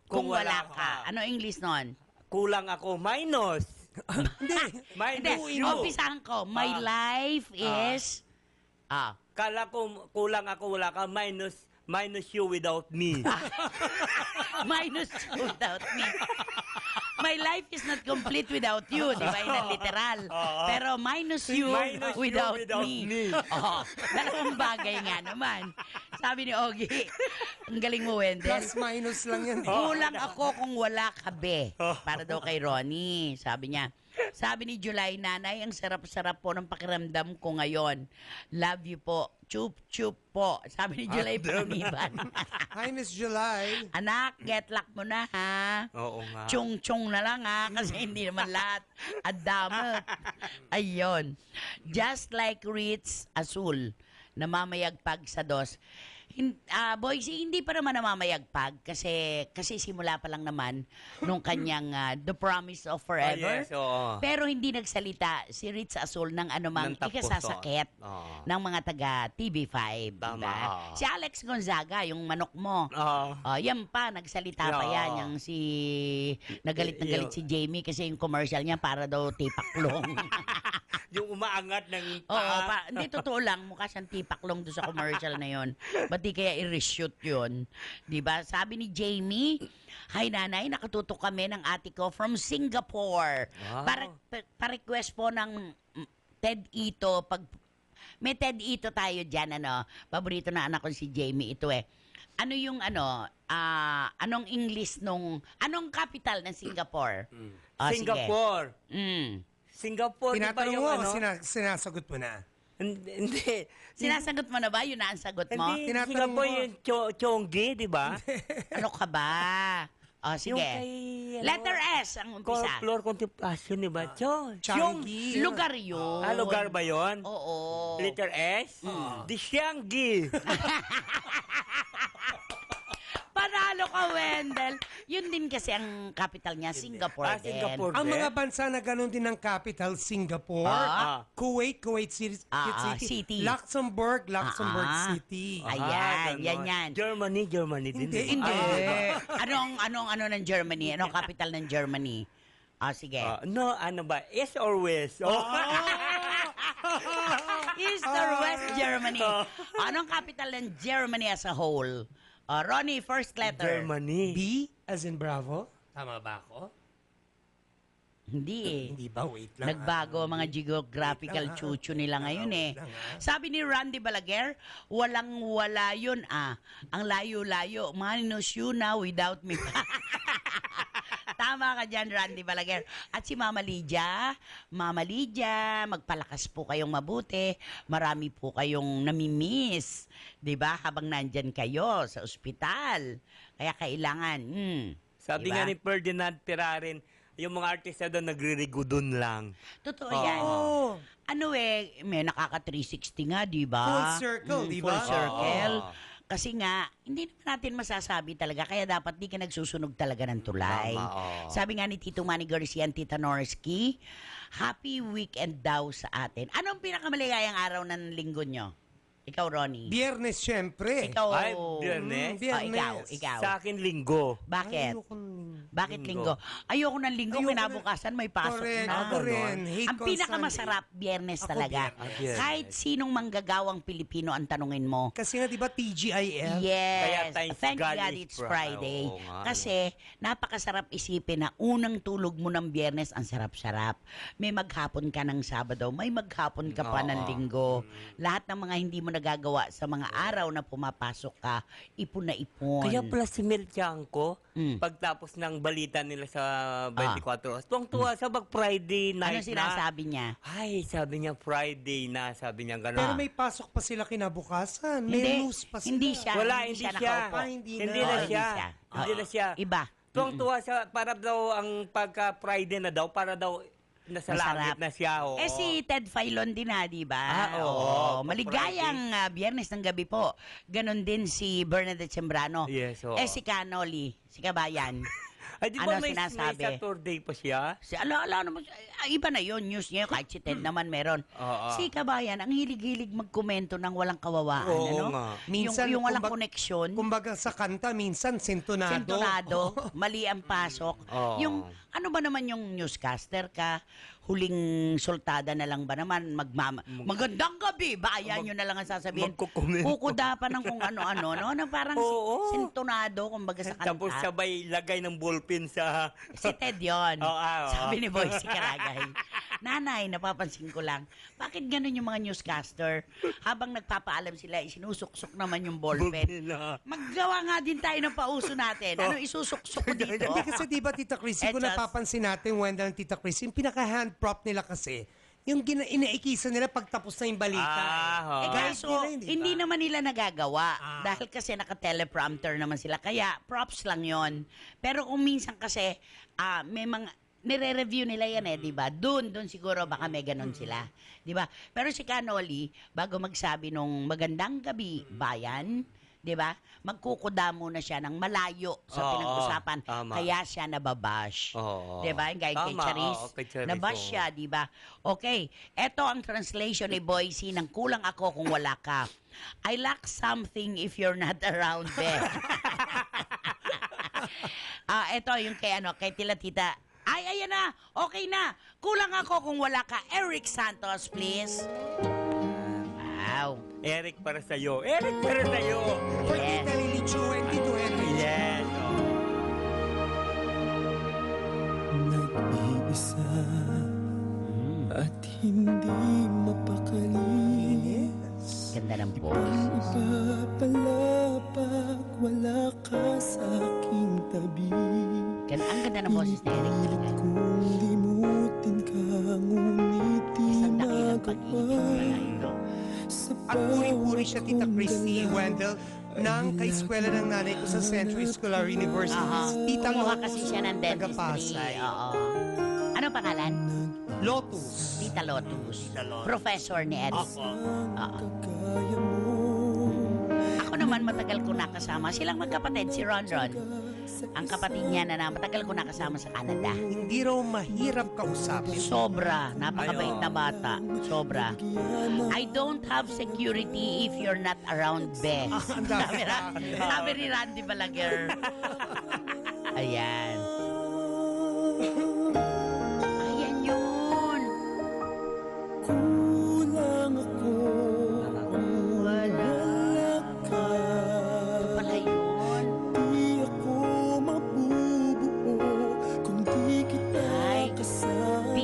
kung wala ka. Ano English nun? Kulang ako minus. Hindi. Hindi, Minus you. umpisahan ko. My life is... Kala ko kulang ako wala ka minus you without me. minus you without me. My life is not complete without you, di ba? Yun ang literal. Pero minus you Minus you without without me. me. Dalawang bagay nga naman. Sabi ni Ogie, ang galing mo, Wendell. Plus minus lang yan. Kulang ako kung wala ka, be. Para daw kay Ronnie. Sabi niya. Sabi ni July, nanay, ang sarap-sarap po ng pakiramdam ko ngayon. Love you po. Chup-chup po. Sabi ni July Panganiban. Hi, Miss July. Anak, get luck mo na, ha? Oo nga. Chung-chung na lang, ha? Kasi hindi naman lahat. Adamot. Ayun. Just like Ritz Azul, namamayagpag sa DOS. Boyzy, hindi pa naman namamayagpag kasi simula pa lang naman nung kanyang The Promise of Forever. Yes, oo. Pero hindi nagsalita si Ritz Azul ng anumang Ng tapuso. ikasasakit Oo. ng mga taga TV5. Tama, Diba? oo. Si Alex Gonzaga, yung manok mo. Oo. Yan pa, nagsalita pa Oo. yan. Yung nagalit na galit si Jamie kasi yung commercial niya para daw tipaklong. Yung umaangat ng Oo, hindi totoo lang, mukha siyang tipaklong doon sa commercial na yon. Ba't di kaya i-reshoot yun? Diba? Sabi ni Jamie, hi nanay, nakatutok kami ng ate ko from Singapore. Wow. Pa-request po ng Ted Ito. May Ted Ito tayo dyan, paborito na anak ko si Jamie ito Ano yung anong English anong capital ng Singapore? Singapore. Sige. Singapore, di ba Tinatanong yung mo, sinasagot mo na. Hindi. Sinasagot mo na ba? Yun na ang sagot mo? Hindi, Tinatanong Singapore mo. yung Chonggi, di ba? Ano ka ba? Sige. Yung kay, Letter S ang umpisa. Floor contemplation, di ba? Changi. Lugar yun. Lugar ba yun? Oo. Letter S? Di Sianggi. Panalo ka, Wendell. Yun din kasi ang capital niya, Singapore din. Singapore Ang din. mga bansa na ganun din ng capital, Singapore, Kuwait City, City. Luxembourg, City. Ayan, ganon. yan. Germany din. Hindi. Ano ng Germany? Anong capital ng Germany? Sige. No, ano ba? East or West? East or West Germany? Anong capital ng Germany as a whole? Ronnie, first letter. Germany. B as in Bravo. Tama ba ako? Hindi eh. Hindi ba? Wait lang. Nagbago ang mga geographical Wait lang, chuchu nila ngayon eh. Wait lang, Sabi ni Randy Balaguer, walang-wala yun Ang layo-layo, minus you na without me. Tama ka dyan, Randy Balaguer. At si Mama Lydia, magpalakas po kayong mabuti. Marami po kayong namimiss. 'Di ba? Habang nandyan kayo sa ospital. Kaya kailangan. Sabi Diba? nga ni Ferdinand Pirarin, yung mga artista doon nagririgo doon lang. Totoo yan. Oh, Ano may nakaka 360 nga, 'di ba? full circle, di ba? Full circle. Kasi nga, hindi naman natin masasabi talaga, kaya dapat di ka nagsusunog talaga ng tulay. Tama, oo. Sabi nga ni Tito Manny Garcia and Tita Norsky, happy weekend daw sa atin. Anong pinakamaligayang araw ng linggo nyo? Ikaw, Ronnie. Biyernes, syempre. Ikaw. Ay, Biyernes? Ikaw. Sa akin, linggo. Bakit? Ayoko ng- Bakit Linggo. linggo? Ayoko ng linggo, Ayoko kinabukasan may pasok Correct. na. Ako rin. Hate Ang ko pinakamasarap, Biyernes Ako, talaga. Biyernes. Kahit sinong manggagawang Pilipino ang tanungin mo. Sunday. Kasi nga, di ba, TGIF? Yes. Kaya thank God God it's it's Friday. Oo nga, Kasi napakasarap isipin na unang tulog mo ng Biyernes ang sarap-sarap. May maghapon ka ng Sabado, may maghapon ka pa ng Linggo. Lahat ng mga hindi mo nagagawa sa mga araw na pumapasok ka, ipon na ipon. Kaya pala si Mel Tiangco, Mm. pagtapos ng balita nila sa 24 oras, tuwang-tuwa sa Friday ano night na. sinasabi niya? Ay, sabi niya Friday na, sabi niya gano'n. Pero may pasok pa sila kinabukasan. May Hindi, news pa sila. hindi siya. Wala, hindi hindi siya siya. nakaupo. Hindi Hindi na. na Oo, siya. hindi siya. Hindi na siya. Iba. Tuwang-tuwa siya, para daw ang pagka-Friday na daw, para daw nasa Masarap. langit na siya. Oo. Si Ted Filon din di ba? Oo. Maligayang Biyernes ng gabi po. Ganon din si Bernadette Sembrano. Yes, oo. Si Canoli, si Kabayan. Ay, di ano ba may sinasabi? Saturday pa siya? Ala naman, iba na yon news niya, kahit si Ted naman meron. Oo. Si Kabayan, ang hilig-hilig magkomento ng walang kawawaan. Oo ano? nga. Minsan, yung walang kumbaga- koneksyon. Kumbaga sa kanta, minsan sintonado. Sentonado, mali ang pasok. Oo. Yung, ano ba naman yung newscaster ka? Huling sultada na lang ba naman? Magandang gabi! Bayan nyo na lang ang sasabihin. Magkukomento. Kukudapan ng kung ano-ano. No? Na parang Oo. sentonado, kumbaga sa kanta. Tapos sabay lagay ng ballpen sa... Si Ted yun. Oo. Sabi ni Boy si Karagay. Nanay, napapansin ko lang, bakit ganun yung mga newscaster? Habang nagpapaalam sila, isinusuksok naman yung ballpen. Maggawa nga din tayo ng pauso natin. Ano isusok-sok ko dito? Hindi kasi di ba, Tita Chrissy, kung Etos. napapansin natin, Wendell and Tita Chrissy, yung pinaka-hand prop nila kasi, yung inaikisan nila pagtapos na yung balita. Kaso, hindi naman nila nagagawa. Dahil kasi naka-teleprompter naman sila. Kaya, props lang yon. Pero kung minsan kasi, may mga, nire-review nila yan di ba? Doon siguro baka may ganun sila. Di ba? Pero si Canoli, bago magsabi nung magandang gabi, bayan, di ba? Magkukuda muna siya ng malayo sa Oo, pinag-usapan. tama. Kaya siya nababash. Oo. Di ba? Yung kay Tama, Charis. oo, kay Charis, Nabash oo. siya, di ba? Okay. Eto ang translation ni Boycie ng kulang ako kung wala ka. I lack something if you're not around, Beth. Eto yung kay Tila Tita. Ay, ayan na. Okay na. Kulang ako kung wala ka. Eric Santos, please. Wow. Eric para sa'yo. Eric para sa'yo. For Yes. Tita Lily Chu and Tito Henry. Yes. Nag-iisa at hindi mapakali. Ganda ng voice. Iba pala pag wala ka sa aking tabi. Ang ganda ng boses ni Eric talaga. Kung limutin ka, ngunit di Isang dakilang pag-ibig magawa. pala ito. Sa At puri-puri siya, Tita bawat Christy, galaw Wendell, ng kaeskwela ng nanay ko sa Central Escolar University. Tita Kumuha Lotus, kasi siya ng dentistry. taga-Pasay. Oo. Ano pangalan? Lotus. Tita Lotus. Professor ni Eric. Oo. kagaya mo. Ako naman matagal ko nakasama. Silang magkapatid, si Ron Ron. ang kapatid niya na matagal ko nakasama sa Canada. Hindi raw mahirap kausapin. Sobra, napakabait na bata. Sobra. I don't have security if you're not around, Be. Ang dami. Sabi ni Randy Balaguer. Ayan. Ayan yun. Kulang ako kung wala ka. Pala yun. Di ako mabubuo kung di kita Ay, kasama.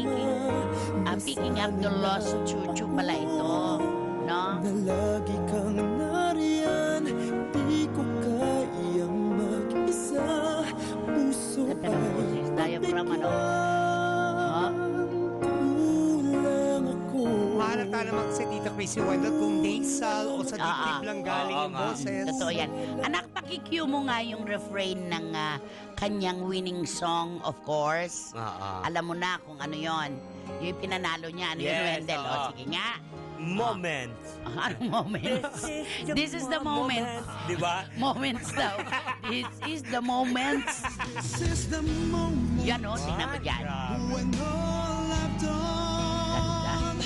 Picking up the lost chuchu pala ito. No? Na lagi kang nariyan, di ko kayang mag-isa. Puso Ganda ng boses. Diaphragm, ano? kulang ako. Mahalata naman si Tita Chrissy Wendell kung nasal o sa dibdib lang galing Oo yung nga. boses. Totoo yan. Anak, pakicue mo nga yung refrain ng kanyang winning song, of course. Alam mo na kung ano yon. Yung pinanalo niya. Ano yun, Yes, Wendell? O, oo. sige nga. Moments. Anong moment? This is the moment. Di ba? Moments daw. This is the moment. This is the moment Yan o, tingnan mo dyan. when all I've done,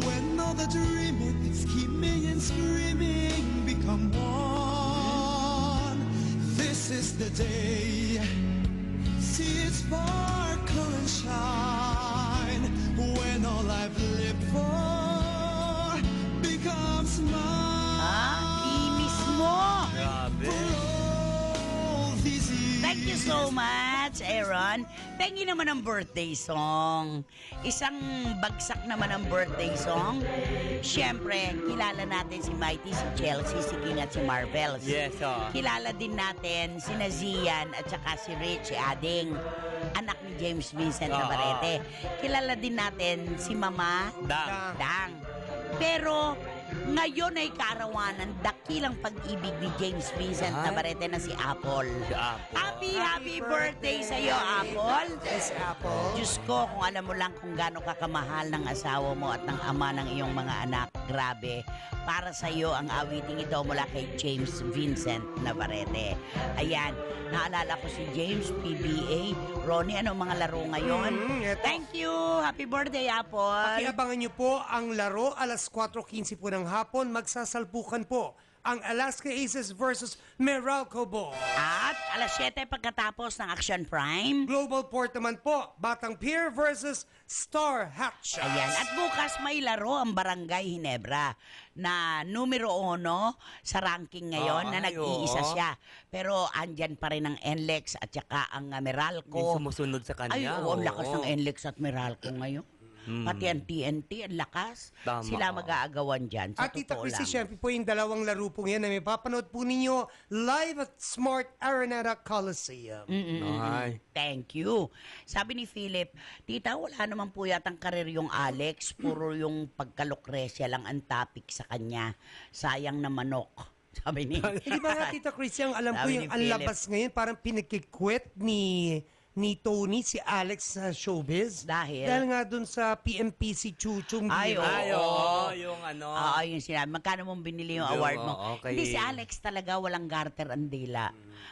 when all the dreaming, scheming and screaming become one. This is the day. See it sparkle and shine when all I've lived for becomes mine. Kinis mo. Grabe. All these years. Thank you so much, Aaron. Thank you naman ang birthday song. Isang bagsak naman ang birthday song. Siyempre, kilala natin si Mighty, si Chelsea, si King at si Marvels. Yes, Kilala din natin si Nazian at saka si Rich, si Ading, anak ni James Vincent Navarrete. Kilala din natin si Mama Dang. Dang. Pero ngayon ay kaarawan ng dakilang pag-ibig ni James Vincent Navarrete na si Apple. Si Apple. Happy birthday sa iyo, Apple. Yes, Apple. Diyos ko, kung alam mo lang kung gaano kakamahal ng asawa mo at ng ama ng iyong mga anak, grabe. Para sa iyo ang awiting ito mula kay James Vincent Navarrete. Ayan, naalala ko si James, PBA. Ronnie, ano mga laro ngayon? Eto. Thank you! Happy birthday, Apple! Pakiabangan niyo po ang laro alas 4:15 po ng hapon. Magsasalpukan po ang Alaska Aces versus Meralco Ball. At alas 7 pagkatapos ng Action Prime. Global Port naman po, Batang Pier versus Star Hatch. Ayan. At bukas may laro ang Barangay Ginebra na numero 1 sa ranking ngayon na nag-iisa oo. siya. Pero andyan pa rin ang NLEX at saka ang May Meralco. sumusunod sa kanya. Ay, oo, ang lakas oo. ng NLEX at Meralco ngayon. Pati ang TNT, ang lakas. Tama. Sila mag-aagawan dyan. Sa At Tita totoo Chrissy, lang. syempre po yung dalawang laro po yan na may papanood po ninyo live at Smart Araneta Coliseum. Ay. Thank you. Sabi ni Philip, Tita, wala naman po yatang karir yung Alex. Puro yung pagkalokresya lang ang topic sa kanya. Sayang na manok. Sabi ni... Di ba nga, Tita Chrissy, ang alam ko Sabi yung ni ang Philip. labas ngayon, parang pinagkikwet ni Tony, si Alex sa showbiz. Dahil? Dahil nga dun sa PMPC Chuchong Ay, Biro. Ay, oo, yung ano. Oo, yung sinabi. Magkano mong binili yung award mo? okay. Hindi, si Alex talaga walang garter ang dila.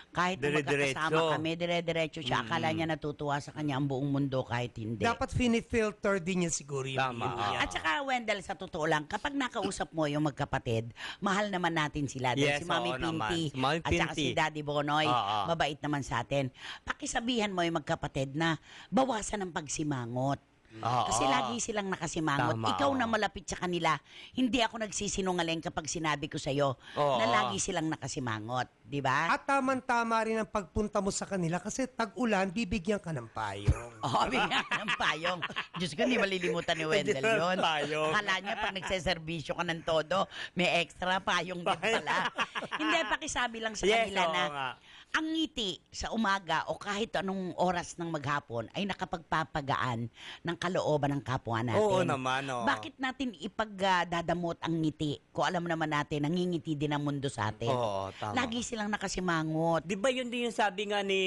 Kahit na Dire-diretso. magkakasama kami, dire-diretso siya. Akala niya natutuwa sa kanya ang buong mundo kahit hindi. Dapat finifilter din niya siguro yung Tama. video niya. At saka, Wendell, sa totoo lang, kapag nakausap mo yung magkapatid, mahal naman natin sila. Dahil Yes, si Mami oo naman. Pinti Si Mami at saka Pinti. si Daddy Bonoy, Oo. mabait naman sa atin. Pakisabihan mo yung magkapatid na bawasan ang pagsimangot. Oo. Kasi lagi silang nakasimangot. Tama, Ikaw oo. na malapit sa kanila, hindi ako nagsisinungaling kapag sinabi ko sa'yo Oo. na lagi silang nakasimangot. Di ba? At tama-tama rin ang pagpunta mo sa kanila kasi tag-ulan, bibigyan ka ng payong. Oo, bigyan ka ng payong. Diyos ko, hindi malilimutan ni Wendell Bigyan ng yun. payong. Akala niya pag nagseservisyo ka ng todo, may extra payong din pala. Hindi, pakisabi lang sa Yes, kanila oo na nga. ang ngiti sa umaga o kahit anong oras ng maghapon ay nakapagpapagaan ng kalooban ng kapwa natin. Oo naman, oo. Bakit natin ipagdadamot ang ngiti? Kung alam naman natin, nangingiti din ang mundo sa atin. Oo, tama. Lagi silang nakasimangot. Di ba yun din yung sabi nga ni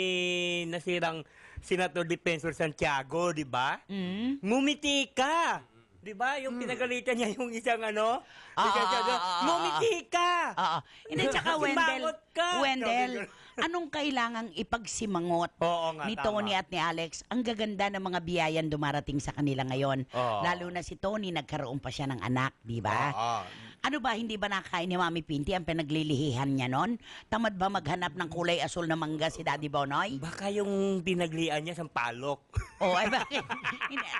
nasirang Senator Defensor Santiago, di ba? Ngumiti ka. Di ba? Yung pinagalitan niya yung isang ah. ngumiti ka! Oo. Hindi, tsaka Wendell, Simangot ka! Wendell, anong kailangang ipagsimangot Oo nga, ni tama. Tony at ni Alex? Ang gaganda ng mga biyayan dumarating sa kanila ngayon. Oo. Lalo na si Tony, nagkaroon pa siya ng anak, di ba? Oo. Ano ba, hindi ba nakain ni Mami Pinti ang pinaglilihihan niya nun? Tamad ba maghanap ng kulay asul na mangga si Daddy Bonoy? Baka yung pinaglian niya sa palok. Oo, ay bakit?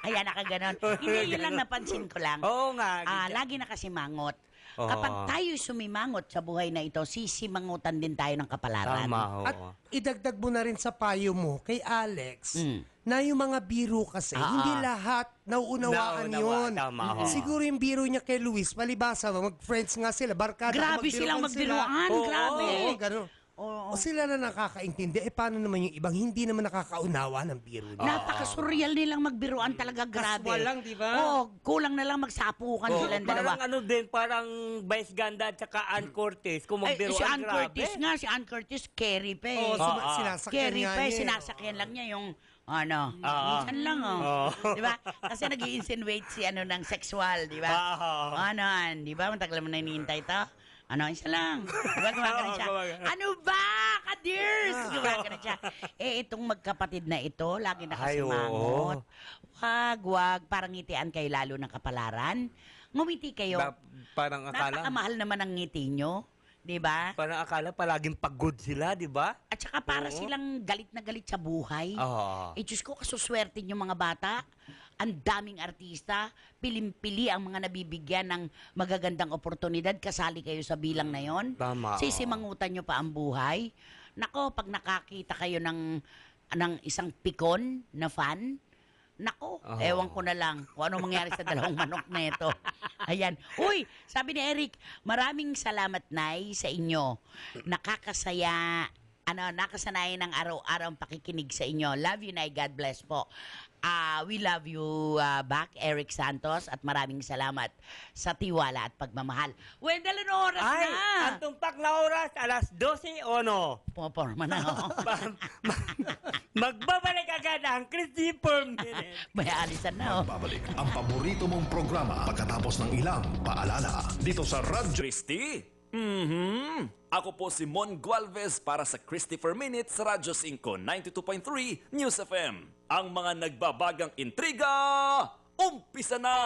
Kaya nakaganon. Hindi, yun lang napansin ko lang. Oo nga. Lagi nakasimangot. Oo. Kapag tayo sumimangot sa buhay na ito, sisimangutan din tayo ng kapalaran. Tama ho. At idagdag mo na rin sa payo mo kay Alex na yung mga biro kasi, hindi lahat nauunawaan yun. Tama ho. Siguro yung biro niya kay Luis, palibasa, mag-friends nga sila, barkada. Grabe silang magbiruan, grabe. Oo, ganun. O sila na nakakaintindi, paano naman yung ibang hindi naman nakakaunawa ng biro niya? Napaka-surreal nilang magbiruan talaga, grabe. Casual lang, di ba? Oo, kulang na lang magsapukan silang dalawa. Parang Vice Ganda at saka Ann Curtis. Kung Ay, magbiruan, si Ann grabe. Curtis nga, si Ann Curtis, carry pa eh. Oo, sinasakyan Carry nga pa eh, niya eh. sinasakyan lang niya yung minsan lang, Di ba? Kasi nag-i-insinuate si ng sexual, di ba? Di ba? Matagal mo na hinihintay to. Isa lang. Di ba? Gumagano siya. Ano ba? Ka-dears! Gumagano siya. Itong magkapatid na ito, lagi nakasimangot. Wag. Parang ngitian kayo lalo ng kapalaran. Ngumiti kayo. Parang akala. Napakamahal naman ang ngiti nyo. Di ba? Parang akala palaging pagod sila, di ba? At saka para silang galit na galit sa buhay. Diyos ko, kasuswerte yung mga bata. Ang daming artista, pilim-pili ang mga nabibigyan ng magagandang oportunidad. Kasali kayo sa bilang na yon. Tama. Sisimangutan nyo pa ang buhay. Nako, pag nakakita kayo ng isang pikon na fan, nako, ewan ko na lang kung anong mangyari sa dalawang manok na ito. Ayan. Uy, sabi ni Eric, maraming salamat, Nay, sa inyo. Nakasanayan ng araw-araw ang pakikinig sa inyo. Love you, Nay. God bless po. We love you back, Eric Santos, at maraming salamat sa tiwala at pagmamahal. Wendell, ano oras Ay, na? ang tumpak na oras, alas 12 o no? Pumaporma na ako. Magbabalik agad ang Christy per minute. May alisan na, Babalik ang paborito mong programa pagkatapos ng ilang paalala dito sa Radyo. Christy? Ako po si Mon Gualvez para sa Christopher Minute sa Radyo 5, 92.3 News FM. Ang mga nagbabagang intriga, umpisa na!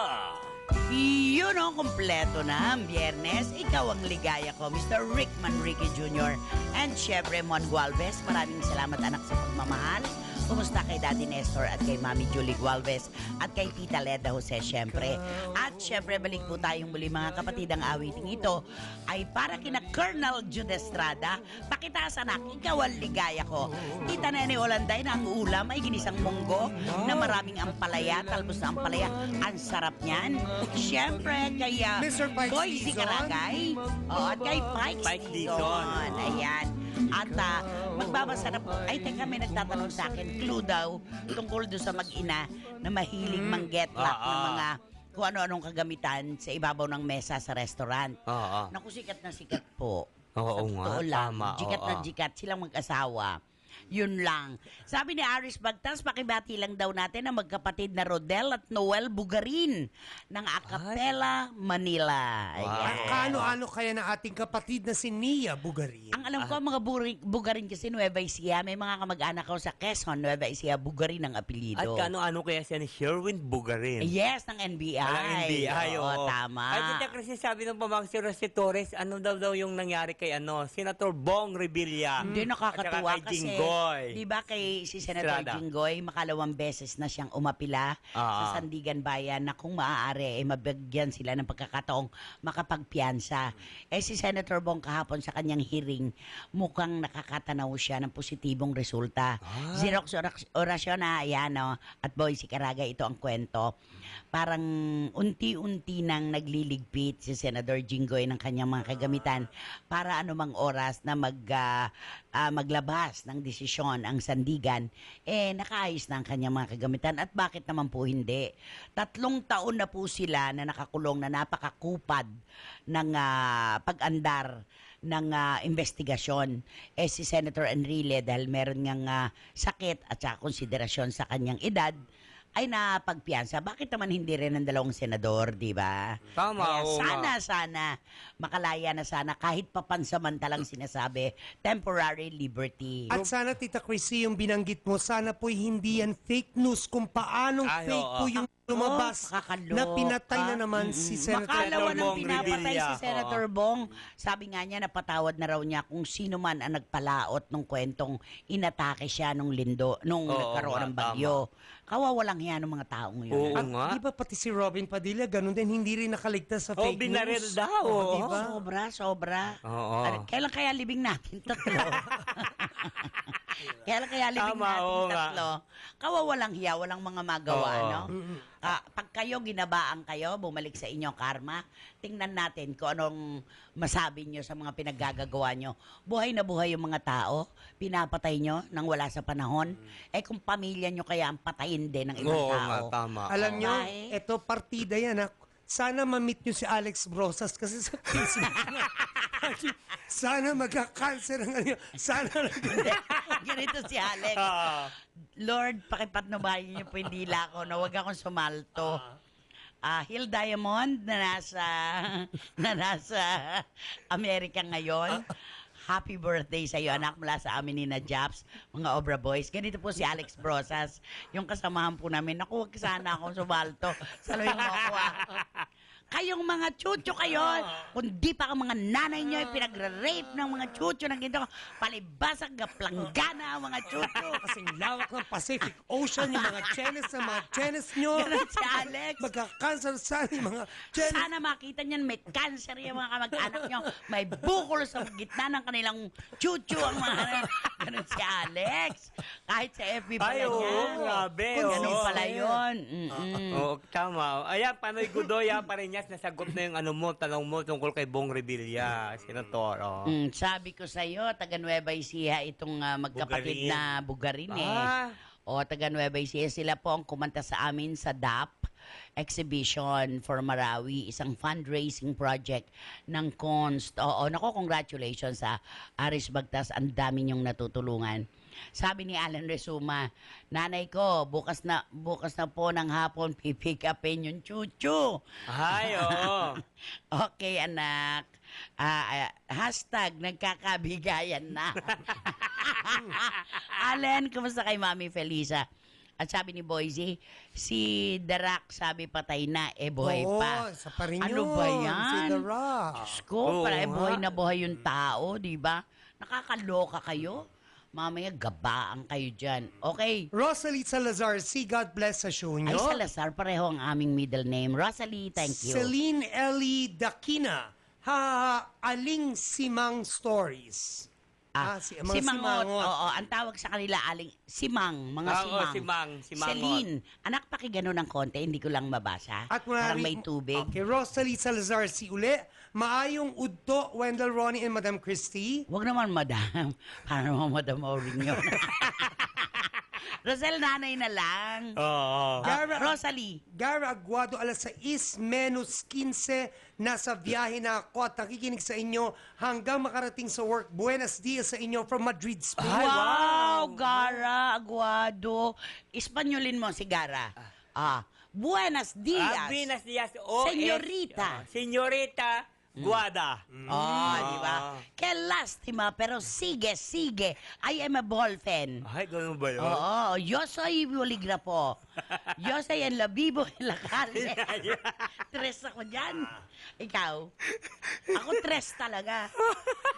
Yun o, kompleto na ang Biyernes. Ikaw ang ligaya ko, Mr. Rick Manrique Jr. And syempre, Mon Gualvez, maraming salamat anak sa pagmamahal. Kumusta kay Daddy Nestor at kay Mami Julie Gualvez at kay Tita Leda Jose syempre. At syempre balik po tayong muli mga kapatid. Ang awiting ito ay para kina Colonel Jude Estrada. Pakitaas anak, ikaw ang ligaya ko. Tita Nene Olanday na ang ulam ay ginisang munggo na maraming ampalaya, talbos na ampalaya. Ang sarap niyan. Syempre kay Mr. Pikes Boise Dizon. Karagay. At kay Pikes Dizon. Ayan. At magbabasa na po. Ay, teka, may nagtatanong sa akin, clue daw, tungkol doon sa mag-ina na mahilig mang-getlock ng mga kung ano-anong kagamitan sa ibabaw ng mesa sa restaurant. Naku, sikat na sikat po. Oo Sa nga, totoo lang, tama, jikat na jikat silang mag-asawa. Yun lang. Sabi ni Aris Bagtas, pakibati lang daw natin ang magkapatid na Rodel at Noel Bugarin ng Acapella, Manila. Ayan. Ano kaya na ating kapatid na si Nia Bugarin? Ang alam ko, mga Bugarin kasi Nueva Ecija, may mga kamag-anak ko sa Quezon, Nueva Ecija, Bugarin ang apelido. At kano-ano kaya siya ni Sherwin Bugarin? Yes, ng NBI. Ang NBI, Oo, tama. Ay, hindi kasi sabi ng pamangkin si Torres, ano daw yung nangyari kay Senator Bong Revilla. Hindi, nakakatuwa at saka kay kasi, Jinggoy. di ba kay si Senator Estrada. Jinggoy, makalawang beses na siyang umapila sa Sandigan Bayan na kung maaari, mabigyan sila ng pagkakataong makapagpiyansa. Si Senator Bong kahapon sa kanyang hearing, mukhang nakakatanaw siya ng positibong resulta. Xerox orasyon na, ayan, at Boise Caraga, ito ang kwento. Parang unti-unti nang nagliligpit si Senator Jinggoy ng kanyang mga kagamitan para anumang oras na maglabas ng desisyon ang Sandigan, nakaayos na ang kanyang mga kagamitan. At bakit naman po hindi? 3 taon na po sila na nakakulong na napakakupad ng pag-andar ng investigasyon. Si Senator Enrile, dahil meron ngang sakit at saka konsiderasyon sa kanyang edad, ay napagpiyansa. Bakit naman hindi rin ng dalawang senador, di ba? Tama, Kaya oo nga. sana, makalaya na sana kahit papansamantalang sinasabi, temporary liberty. At sana, Tita Chrissy, yung binanggit mo, sana po'y hindi yan fake news kung paanong Ay, fake oo. po yung lumabas Kakaloka. na pinatay na naman si Senator Makalawa ng Bong pinapatay Revilla. si Senator Bong. Sabi nga niya, napatawad na raw niya kung sino man ang nagpalaot nung kwentong inatake siya nung Oo nagkaroon ng nga, bagyo. Kawawalang hiya ng mga taong yun. Oo At nga. di ba pati si Robin Padilla, ganun din, hindi rin nakaligtas sa Oh, fake binaril news. daw. Oh, di Oo. ba? Sobra. Oo. Kailan kaya libing natin? Tatlo. Kailan kaya libing Tama, natin? oo nga. Tatlo. Kawawalang hiya, walang mga magawa, Oo. no? Pag kayo, ginabaan kayo, bumalik sa inyong karma, tingnan natin kung anong masabi nyo sa mga pinaggagawa nyo. Buhay na buhay yung mga tao, pinapatay nyo nang wala sa panahon. Eh kung pamilya nyo kaya ang patayin din ng ibang Oo tao. nga, tama. Alam nyo, Dahil- ito partida yan. Sana ma-meet nyo si Alex Brosas kasi sa Facebook nga. Sana magka-cancer ang ano. Sana Ganito si Alex. Lord, pakipatnubayan niyo po yung dila ko na huwag akong sumalto. Hill Diamond na nasa Amerika ngayon. Happy birthday sa iyo, anak, mula sa amin ni na Japs, mga Obra Boys. Ganito po si Alex Brosas, yung kasamahan po namin. Naku, huwag sana akong sumalto. Saluhin mo ako, Kayong mga chucho kayo, kung di pa ang mga nanay nyo ay pinagre-rape ng mga chucho ng ginto, palibasag planggana ang mga chucho. kasing lawak ng Pacific Ocean, yung mga chenes nyo. Ganun si Alex. Magka-cancer sana yung mga chenes. Sana makita niyan may cancer yung mga kamag-anak nyo. May bukol sa gitna ng kanilang chuchu ang mga ganun si Alex. Kahit sa FB pala Ay, niya. oo, grabe. Ganun oo. pala yun. Oo, tama. Ayan, Panoy Godoya pa rin nasagot na yung ano mo, tanong mo tungkol kay Bong Revilla, Senator. Oh. Sabi ko sa iyo, taga Nueva Ecija itong magkapatid Bugarin. na Bugarin Ah. O taga Nueva Ecija, sila po ang kumanta sa amin sa DAP exhibition for Marawi, isang fundraising project ng Const. Oo, nako, congratulations sa Aris Bagtas, ang dami niyong natutulungan. Sabi ni Alan Resuma, nanay ko, bukas na po ng hapon pipick upin yung chuchu. Ay, oo. Okay, anak. Hashtag nagkakabigayan na. Alan, kumusta kay Mami Felisa? At sabi ni Boise, si Darak sabi patay na, buhay Oo, pa. isa pa rin Ano yun, ba yan? Si The Rock. Diyos ko, Oo para nga. buhay na buhay yung tao, di ba? Nakakaloka kayo. Mamaya gabaan kayo dyan. Okay. Rosalie Salazar, si God bless sa show nyo. Ay, Salazar, pareho ang aming middle name. Rosalie, thank you. Celine Ellie Dakina, Aling Simang Stories. Si Simangot. Oo, ang tawag sa kanila aling simang, mga Oo, simang. simangot. Celine. Anak, pakigano ng konti, hindi ko lang mabasa. At Parang may tubig. Okay, Rosalie Salazar, si Uli. Maayong udto, Wendell, Ronnie, and Madam Christie. Huwag naman, madam. Para naman, madam Auring yun. Rosel, nanay na lang. Oo. Rosalie. Gara Aguado, alas 6 menos 15, nasa biyahe na ako at nakikinig sa inyo hanggang makarating sa work. Buenos dias sa inyo from Madrid, Spain. Wow, Gara Aguado. Espanyolin mo si Gara. Buenos dias. Buenos dias. O, Senyorita. Senyorita Guada. Di ba? Que lástima, pero sige. I am a ball fan. Ay, ganun ba yun? Oo, yo soy bolígrafo. Yo soy en la vivo en la calle. Tres ako dyan. Ikaw? Ako tres talaga.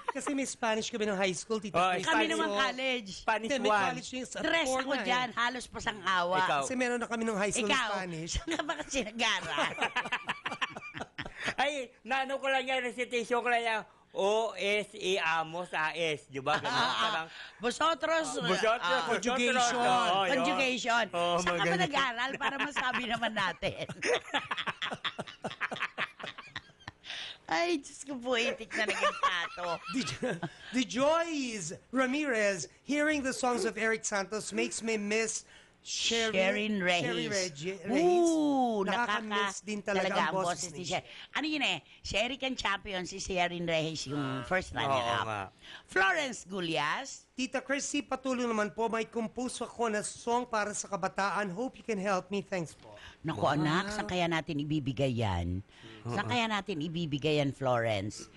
Kasi may Spanish kami ng high school, Tita Oh, Christie. Kami Spanish naman So, college. Spanish Hindi, may one. college yung sa Tres four ako na, dyan, halos pasang awa. Ikaw. Kasi meron na kami ng high school Ikaw, Spanish. saan ka ba kasi nag-ara? Ay, nano ko lang yan, recitation ko lang yan. O-S-E Amos A-S, di ba? Ganun, parang, Vosotros. Conjugation. Oo, yun. Conjugation. Oo, Saan ka ba magaling. nag-aral para masabi naman natin? Ay, Diyos ko, poetic na naging tato. The Joys Ramirez, hearing the songs of Eric Santos makes me miss Sherin Reyes. Sherry Reyes. Ooh, Nakaka-miss din talaga ang boses ni Sher. Ano yun eh? Sherry can champion si Sherin Reyes yung first Oo runner-up. nga. Florence Gulyas. Tita Chrissy, patuloy naman po, may compose ako na song para sa kabataan. Hope you can help me. Thanks po. Naku anak, saan kaya natin ibibigay yan? Saan kaya natin ibibigay yan, Florence?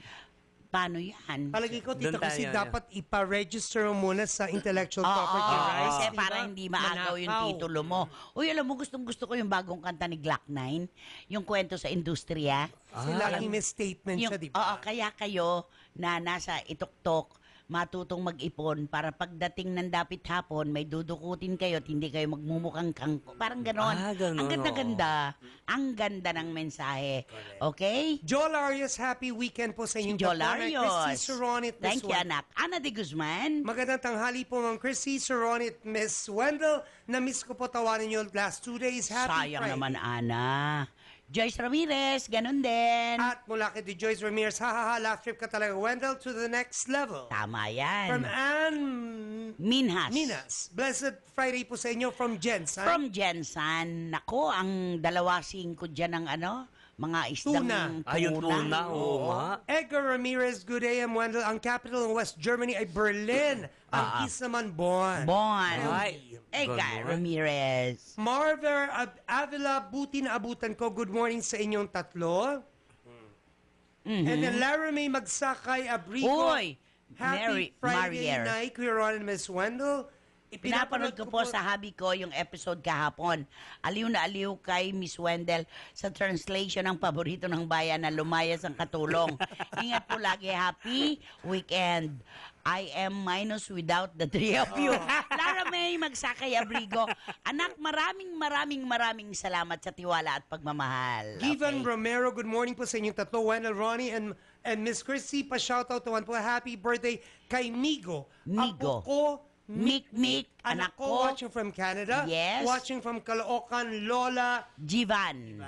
Paano yan? Palagi ko, Tita Doon tayo, Chrissy, yeah. dapat ipa-register mo muna sa intellectual property Oo, rights. kasi di para ba? hindi maagaw yung Manakaw. titulo mo. Uy, alam mo, gustong-gusto ko yung bagong kanta ni Glock 9, yung kwento sa industriya. Kasi laging may statement siya, di Oo, ba? kaya kayo na nasa ituktok, matutong mag-ipon para pagdating ng dapit hapon, may dudukutin kayo at hindi kayo magmumukhang kangko. Parang ganon. Ganon, Ang ganda-ganda. Ang ganda ng mensahe. Okay? Joel Arias, happy weekend po sa inyong Joel tatlo. Chrissy Arias. Saronit, Miss Thank you, Wendell. anak. Ana de Guzman. Magandang tanghali po, Ma'am Chrissy Saronit, Miss Wendell. Na-miss ko po tawanin niyo last 2 days. Happy Sayang Friday. naman, Ana. Joyce Ramirez, ganun din. At mula kay Joyce Ramirez, ha, laugh trip ka talaga, Wendell, to the next level. Tama yan. From Ann Minhas. Minas. Blessed Friday po sa inyo from Jensen. From Jensen. Nako, ang 2.5 dyan ng mga isdang Tuna. Ayun tuna, oo nga. Edgar Ramirez, good day, Wendell. Ang capital ng West Germany ay Berlin. Ang kiss naman, Bonn. Bon. Ay, Edgar ganon. Ramirez. Marver Avila, buti na abutan ko. Good morning sa inyong tatlo. And then Laramie Magsakay Abrigo. Uy, Happy Mary- Friday Marier. night, Kuya Ron and Miss Wendell. Pinapanood ko po sa hubby ko yung episode kahapon. Aliw na aliw kay Miss Wendell sa translation ng paborito ng bayan na lumayas ang katulong. Ingat po lagi. Happy weekend. I am minus without the three of you. Lara May Magsakay Abrigo. Anak, maraming salamat sa tiwala at pagmamahal. Givan Okay. Romero, good morning po sa inyong tatlo. Wendell, Ronnie, and Miss Chrissy. Pa-shoutout naman po. Happy birthday kay Migo. Migo. Apo ko, Mik, anak anak ko, ko, watching from Canada. Yes. Watching from Caloocan, Lola. Jivan.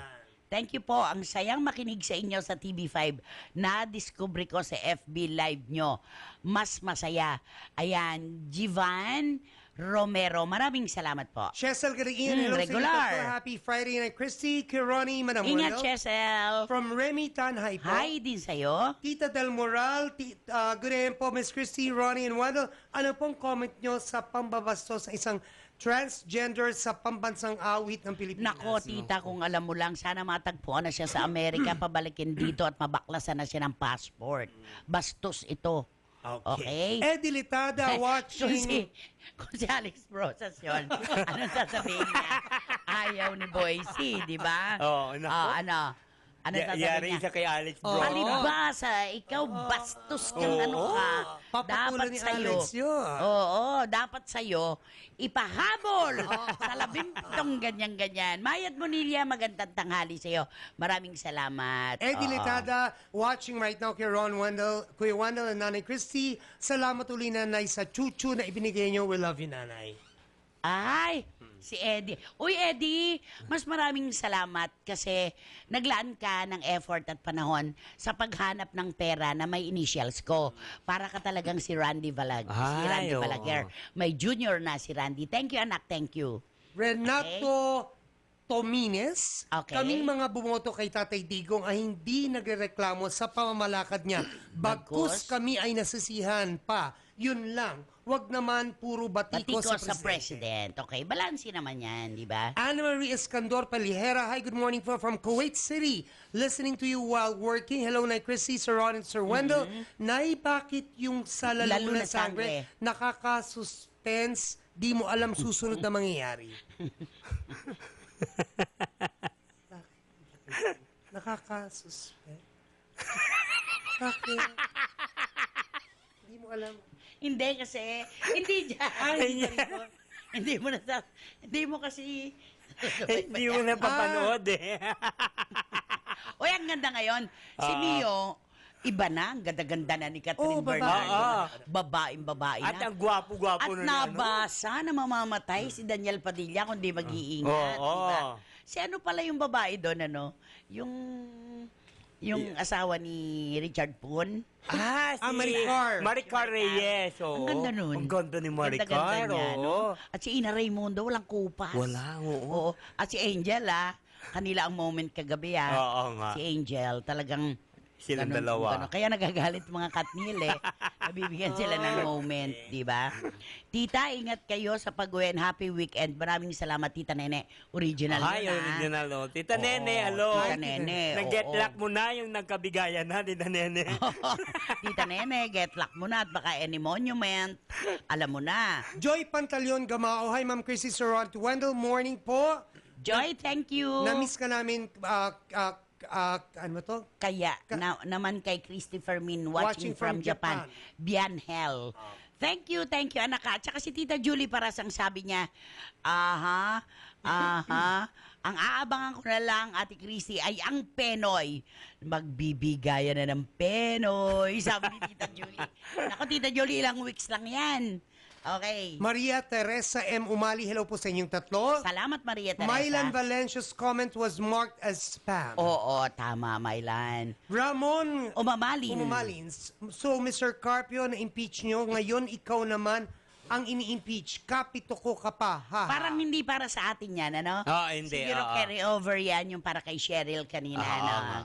Thank you po. Ang sayang makinig sa inyo sa TV5. Na-discover ko sa FB Live nyo. Mas masaya. Ayan, Jivan Romero. Maraming salamat po. Chesel Garigian, hello regular. sa inyo tatlo. Happy Friday night. Christy, Kironi, Madam Ingat, Wendell. Chesel. From Remy Tan, hi po. Hi din sa'yo. Tita Del Moral, good day po, Miss Christy, Ronnie, and Wendell. Ano pong comment nyo sa pambabasto sa isang transgender sa pambansang awit ng Pilipinas? Nako, tita, kung alam mo lang, sana matagpuan na siya sa Amerika, pabalikin dito at mabaklasan na siya ng passport. Bastos ito. Okay? Eddie Litada, watching. Kung si Alex Brosas yun, anong sasabihin niya? Ayaw ni Boycie, di ba? Oo, naku. Ano sasabihin Yari niya? isa kay Alex Bro. Palibasa, ikaw bastos kang ano ka. Papatulan ni Alex yun. Oo, dapat sa'yo, ipahabol sa 17 ganyan-ganyan. Mayat Bonilla, magandang tanghali sa'yo. Maraming salamat. Eddie Litada, watching right now kay Ron Wendell, Kuya Wendell and Nanay Christy. Salamat uli, Nanay, sa chuchu na ibinigay niyo. We love you, Nanay. Ay, si Eddie. Uy, Eddie, mas maraming salamat kasi naglaan ka ng effort at panahon sa paghanap ng pera na may initials ko. Para ka talagang si Randy Ay, oo. Balaguer. May junior na si Randy. Thank you, anak. Thank you. Renato Tomines, Okay. kaming mga bumoto kay Tatay Digong ay hindi nagrereklamo sa pamamalakad niya. Bagkus Bagkus? kami ay nasisihan pa. Yun lang. Wag naman puro batiko, Batiko sa sa president. Okay, balansi naman yan, di ba? Anna Marie Escandor Palihera. Hi, good morning po from Kuwait City. Listening to you while working. Hello, Nay Chrissy, Sir Ron, and Sir Wendell. Nay, bakit yung sa lalo na sangre nakaka-suspense, di mo alam susunod na mangyayari? Nakaka-suspense. Bakit? Di mo alam. Hindi kasi, hindi dyan. Hindi mo kasi... Hindi mo napapanood eh. Uy, ang ganda ngayon. Si Mio, iba na. Ang ganda-ganda na ni Catherine babae. Bernardo. Babaeng-babae na. At ang gwapo-gwapo At na nabasa na mamamatay si Daniel Padilla kung di mag-iingat. Oo. Diba? Si ano pala yung babae doon, ano? Yung Yung asawa ni Richard Poon. Si Maricar. Maricar Reyes. Oo. Ang ganda nun. Ang ganda ni Maricar. Ganda-ganda niya, oo. no? At si Ina Raimundo, walang kupas. Wala, oo. At si Angel, kanila ang moment kagabi, Oo nga. Si Angel, talagang Silang ganun, dalawa. ganun. Kaya nagagalit mga katnil Nabibigyan sila ng moment, di ba? Tita, ingat kayo sa pag-uwi and happy weekend. Maraming salamat, Tita Nene. Original Hi, yun, original. Oh. Tita Oo, Nene, hello. Tita Nene, Nag-get oo. luck mo na yung nagkabigayan na, Tita Nene. Tita Nene, get luck mo na at baka any monument. Alam mo na. Joy Pantaleon Gamao. Hi, Ma'am Chrissy Sorant. Wendell, morning po. Joy, thank you. Na-miss ka namin, ano to? Kaya, naman kay Christopher Min, watching from Japan. Bian Hell. Thank you, anak ka. At saka si Tita Julie Paras ang sabi niya, ang aabangan ko na lang, Ate Christy, ay ang Penoy. Magbibigayan na ng Penoy, sabi ni Tita Julie. Naku, Tita Julie, ilang weeks lang yan. Okay. Maria Teresa M. Umali, hello po sa inyong tatlo. Salamat, Maria Teresa. Mylan Valencia's comment was marked as spam. Oo, tama, Mylan. Ramon Umamalin. So, Mr. Carpio, na-impeach nyo. Ngayon, ikaw naman ang ini-impeach. Kapito ko ka pa. Ha? Parang hindi para sa atin yan, ano? Hindi. Siguro carry over yan yung para kay Cheryl kanina,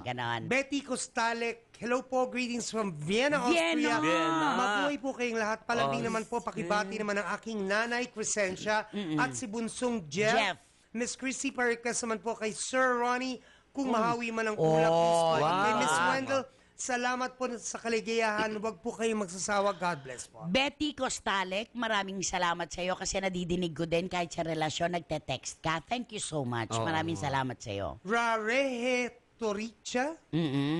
ganon. Betty Costalek, hello po, greetings from Vienna, Austria. Vienna. Mabuhay po kayong lahat. Palambing naman po, pakibati naman ang aking nanay, Crescencia, at si bunsong Jeff. Miss Chrissy Paricas naman po kay Sir Ronnie, kung mahawi man ang ulap. Oh, At kay wow. Miss Wendell, salamat po sa kaligayahan. Huwag po kayong magsasawa. God bless po. Betty Costalek, maraming salamat sa iyo kasi nadidinig ko din kahit sa relasyon, nagte-text ka. Thank you so much. Maraming salamat sa iyo. Rarehe Toricha,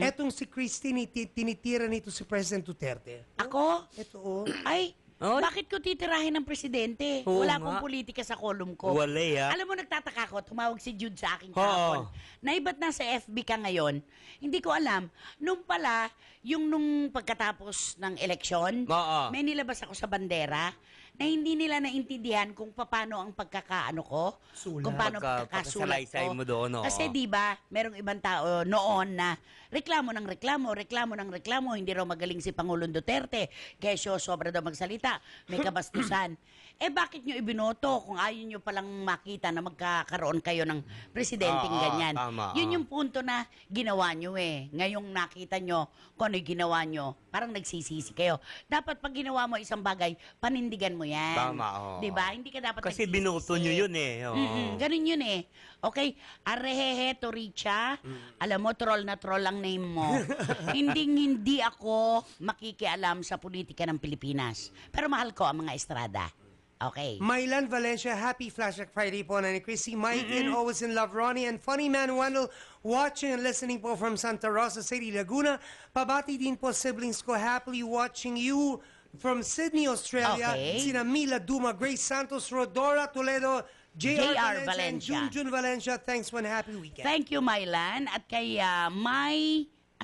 etong si Christine, tinitira nito si President Duterte. Ako? Ito, oh. Ay, Oy. bakit ko titirahin ng presidente? Oo Wala nga. akong politika sa column ko. Wala, Alam mo, nagtataka ko, tumawag si Jude sa akin Oo. kahapon. Na iba't nasa FB ka ngayon, hindi ko alam. Nung pala, nung pagkatapos ng eleksyon, Oo. may nilabas ako sa bandera na hindi nila naintindihan kung paano ang pagkakaano ko, Sulat. kung paano pagkakasulat pagkasalaysay ko. mo doon, oo. Kasi di ba, merong ibang tao noon na reklamo ng reklamo, hindi raw magaling si Pangulong Duterte, kesyo sobra daw magsalita, may kabastusan. Bakit nyo ibinoto kung ayaw nyo palang makita na magkakaroon kayo ng presidenteng Oo, ganyan? tama, Yun yung punto na ginawa nyo Ngayong nakita nyo kung ano yung ginawa nyo, parang nagsisisi kayo. Dapat pag ginawa mo isang bagay, panindigan mo yan. Tama, oo. Diba? Hindi ka dapat Kasi nagsisisi. binoto nyo yun Ganun yun Okay? Arehehe, Toricha. Alam mo, troll na troll ang name mo. Hindi ako makikialam sa politika ng Pilipinas. Pero mahal ko ang mga estrada. Okay. Mylan Valencia, happy Flashback Friday po, Nanay Chrissy. Mike and always in love, Ronnie. And Funny Man Wendell, watching and listening po from Santa Rosa City, Laguna. Pabati din po siblings ko, happily watching you from Sydney, Australia. Okay. Sina Mila Duma, Grace Santos, Rodora Toledo, J.R. Valencia, and Valencia. Junjun Valencia. Thanks, one happy weekend. Thank you, Mylan. At kay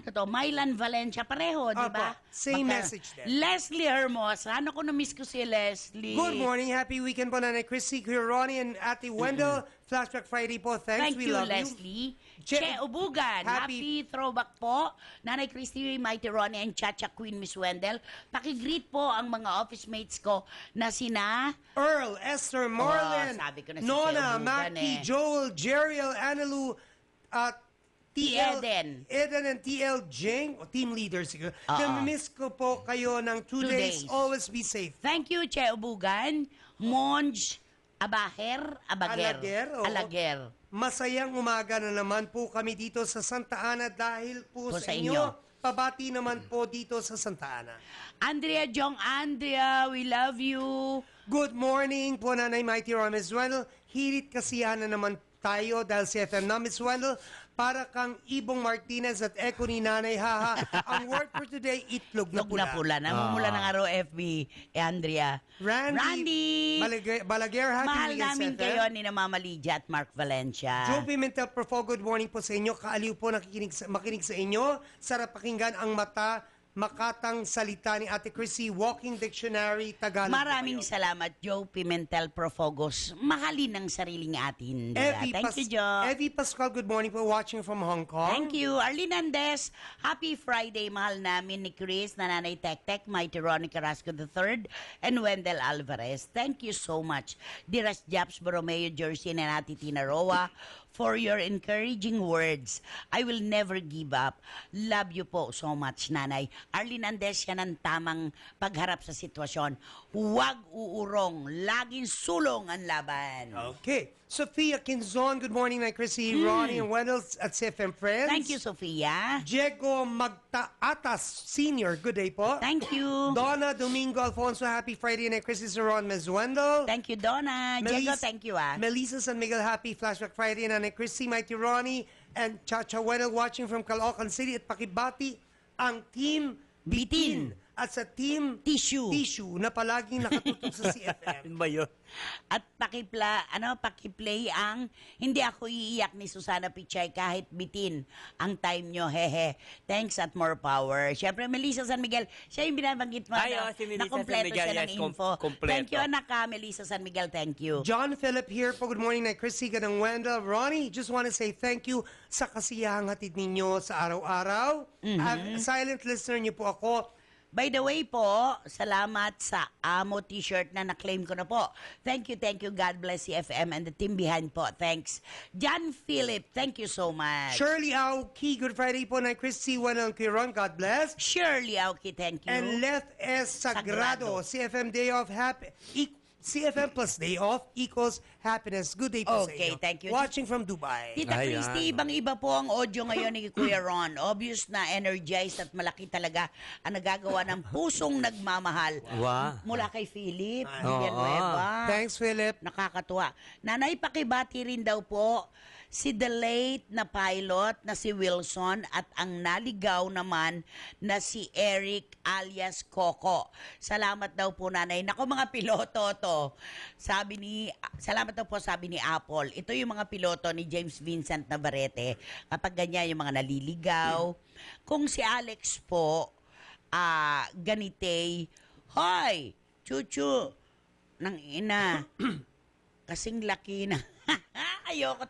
Mylan Valencia, pareho, di ba? Opo, same message din. Leslie Hermosa. Ano ko na-miss ko si Leslie? Good morning, happy weekend po, Nanay Chrissy, Kuya Ronnie, and Ate Wendell. Flashback Friday po, thanks, Thank we you, love you. Leslie. Che- Che Ubugan, Happy- happy throwback po. Nanay Christy, Mighty Ronnie, and Chacha Queen, Miss Wendell. Pakigreet po ang mga office mates ko na sina... Earl, Esther, Marlon, sabi ko na si Nona, Che Ubugan Mackie, Joel, Jeriel, Annalou, Eden. Eden and TL Jing, o team leaders. Nami-miss ko po kayo ng 2 2 days. days. Always be safe. Thank you, Che Ubugan. Monj Alaguer, oo. Alaguer. Masayang umaga na naman po kami dito sa Santa Ana dahil po Po sa sa inyo. inyo. Pabati naman po dito sa Santa Ana. Andrea we love you. Good morning po, Nanay Mighty Ron, Miss Wendell. Hirit kasiyahan na naman tayo dahil si FM na, Miss Wendell, para kang Ibong Martinez at Echo ni Nanay Haha. Ang word for today, itlog na Lug na pula. Namumula ng araw FB. Andrea. Randy Balaguer, happy Mahal weekend, namin Seth, kayo ni na Mama Lydia at Mark Valencia. Joe Pimentel Profo, good morning po sa inyo. Kaaliw po makinig sa inyo. Sarap pakinggan ang mata makatang salita ni Ate Chrissy, Walking Dictionary, Tagalog. Maraming salamat, Joe Pimentel Profogos. Mahalin ang sariling atin. Diba? Thank you, Joe. Evie Pascual, good morning po, watching from Hong Kong. Thank you. Arlene Andes, happy Friday. Mahal namin ni Chris, Nanay Tek-Tek, Mighty Ronnie Carrasco III, and Wendell Alvarez. Thank you so much. Diras Japs, Borromeo, Jersey, and Ati Tina Roa, for your encouraging words. I will never give up. Love you po so much, Nanay. Arlene Andes, yan ang tamang pagharap sa sitwasyon. Huwag uurong. Laging sulong ang laban. Okay. Sophia Quinzon, good morning, Nanay Chrissy, Ronnie, and Wendell at CFM Friends. Thank you, Sofia. Diego Magtaatas Senior, good day po. Thank you. Donna Domingo Alfonso, happy Friday, Nanay Chrissy, Sir Ron, Ms. Wendell. Thank you, Donna. Diego, thank you, Melissa San Miguel, happy Flashback Friday, Nanay Chrissy, Mighty Ronnie, and Chacha Wendell watching from Caloocan City at pakibati ang Team Bitin at sa Team Tissue na palaging nakatutok sa CFM. Ano ba yun? At pakiplay ang Hindi Ako Iiyak ni Susana Pichay kahit bitin ang time nyo, hehe. Thanks at more power. Siyempre, Melissa San Miguel, siya yung binabanggit mo. Ay, si Melissa na kompleto San Miguel, siya ng yes, info. kompleto. Thank you, anak ka, Melissa San Miguel. Thank you. John Philip here po. Good morning, Nanay Chrissy, Ganang Wendell. Ronnie, just want to say thank you sa kasiyahang hatid ninyo sa araw-araw. Silent listener niyo po ako. By the way po, salamat sa Amo t-shirt na na-claim ko na po. Thank you. God bless CFM and the team behind po. Thanks. John Philip, thank you so much. Shirley Aoki, Good Friday po, Nanay Chrissy, Wendell, Kiron, God bless. Shirley Aoki, thank you. And Leth S. Sagrado, CFM Day Off, CFM plus Day Off equals happiness. Good day po sa Okay, inyo. thank you. Watching from Dubai. Tita Christy, ibang-iba po ang audio ngayon ni Kuya Ron. Obvious na energized at malaki talaga ang nagagawa ng pusong nagmamahal. Wow. Mula kay Philip. Oo. Villanueva. Thanks, Philip. Nakakatuwa. Nanay, pakibati rin daw po si the late na pilot na si Wilson at ang naligaw naman na si Eric alias Coco. Salamat daw po, Nanay. Nako, mga piloto to. Salamat daw po, sabi ni Apple. Ito yung mga piloto ni James Vincent Navarrete. Kapag ganyan yung mga naliligaw. Kung si Alex po, ganitay, hoy, chuchu, nang ina, kasing laki na. Ayoko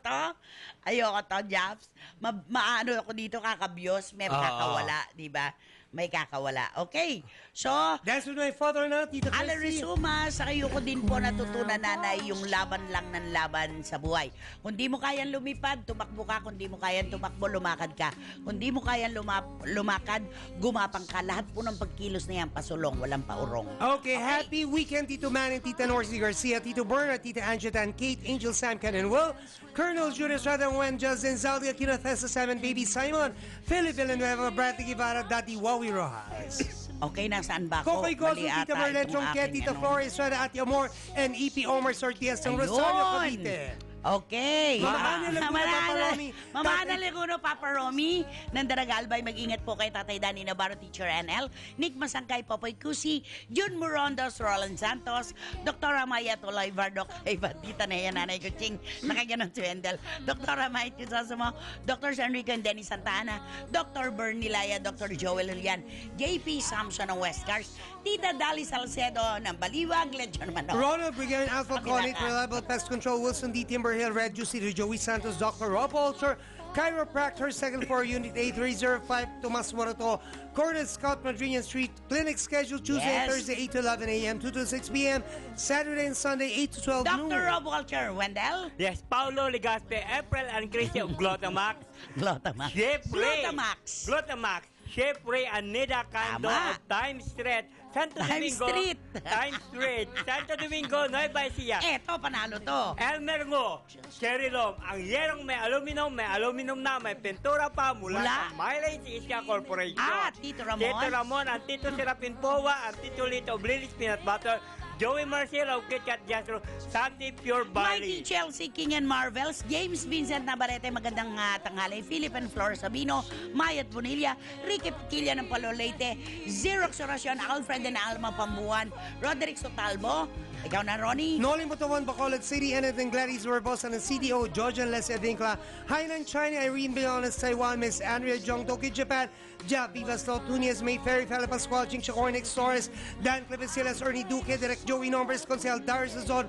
to, Japs. Maano ako dito kakabyos, may kakawala, di ba? May kakawala. Okay. So, That's with my father na, Tita Ala Chrissy. Rizuma, sa kayo ko din po natutunan, Nanay, yung laban lang ng laban sa buhay. Kung di mo kayang lumipad, tumakbo ka. Kung di mo kayang tumakbo, lumakad ka. Kung di mo kayang lumakad, gumapang ka. Lahat po ng pagkilos na yan, pasulong, walang paurong. Okay, happy weekend, Tito Man and Tita Norcy Garcia, Tito Bernard, Tita Angela and Kate, Angel Sam, Ken and Will, Colonel Judas Radhan Wen, Justin Zaldi, Aquino Thessa, Simon, Baby Simon, Philip Villanueva, Bradley Guevara, Dati Wawi Rojas. Okay, nasaan ba ako? Kokoy Gozo, Mali Tita ata Marlene itong Tronquet, aking Tita Flores, Rada Ati Amor, and EP Omar Sortias ng Rosario, Ayun. Cavite. Okay. Mama Ana Laguna, Papa Romy. Mama Ana Laguna, Papa Romy. Nandaraga Albay, mag-ingat po kay Tatay Danny Navarro, Teacher NL. Nick Masangkay, Popoy Kusi. Jun Morondos, Roland Santos. Dr. Amaya Tuloy, Vardok. Ay, Tita na yan, Nanay Kuching. Nakaganon si Wendell. Dr. Amaya Tizosamo. Dr. Enrico and Denny Santana. Dr. Bernie Laya, Dr. Joel Julian. JP Samson ng West Cars. Tita Dali Salcedo ng Baliwag, Legion Manok. Ronald Brigadier Alpha Conate, Reliable Pest Control, Wilson D. Timberhill, Red Juicy, Joey Santos, Dr. Rob Alter, Chiropractor, second floor, Unit 8305, Tomas Morato, Cornet Scout, Madrinian Street, clinic scheduled Tuesday and Yes. Thursday, 8 to 11 a.m., 2 to 6 p.m., Saturday and Sunday, 8 to 12 noon. Dr. Rob Walter, Wendell. Yes, Paulo Ligaspe, April and Christy of Glotamax. Glotamax. Glotamax. Glotamax. Syempre, Anida Cando Tama. of Times Street, Santo Times Domingo. Street. Times Street, Santo Domingo, Nueva Ecija. Eto, panalo to. Elmer Ngo, Cherry Lom, ang yerong may aluminum na, may pintura pa mula Mula? sa Mileage Isca Corporation. Ah, Tito Ramon. Tito Ramon, ang Tito Serapin Powa, ang Tito Lito Blilis Peanut Butter, Joey Marcel of KitKat Jastro, Santi Pure Mikey Barley. Chelsea, King and Marvels, James Vincent Navarrete, magandang tanghali, Philip and Flor Sabino, Mayat Bonilla, Ricky Paquilla ng Palolete, Xerox Oracion, Alfred and Alma Pambuan, Roderick Sotalbo, ikaw na, Ronnie. Noli Mutawan, Bacolod City, Anything Gladys Barbosa ng CDO, George and Leslie Adinkla, Hainan China, Irene Biones, Taiwan, Miss Andrea Jong, Tokyo, Japan, Ja, Vivas Lotunias, May Ferry, Fela Pascual, Ching Chacornix, Torres, Dan Clevesilas, Ernie Duque, Direct Joey Nombres, Consel, Darius Azon,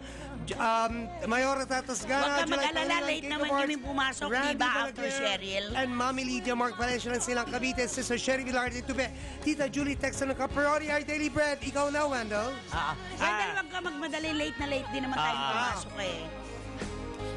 Mayora Tatasgana, Huwag ka mag-alala, late naman kami pumasok, diba, after Cheryl? and Mami Lydia Mark Valencia ng Silang Cavite, Sister Sherry Villarde Tube, Tita Julie Texan ng Capriori, Our Daily Bread. Ikaw na, Wendell. Wendell, huwag ka magmadali, late na late din naman tayo pumasok eh.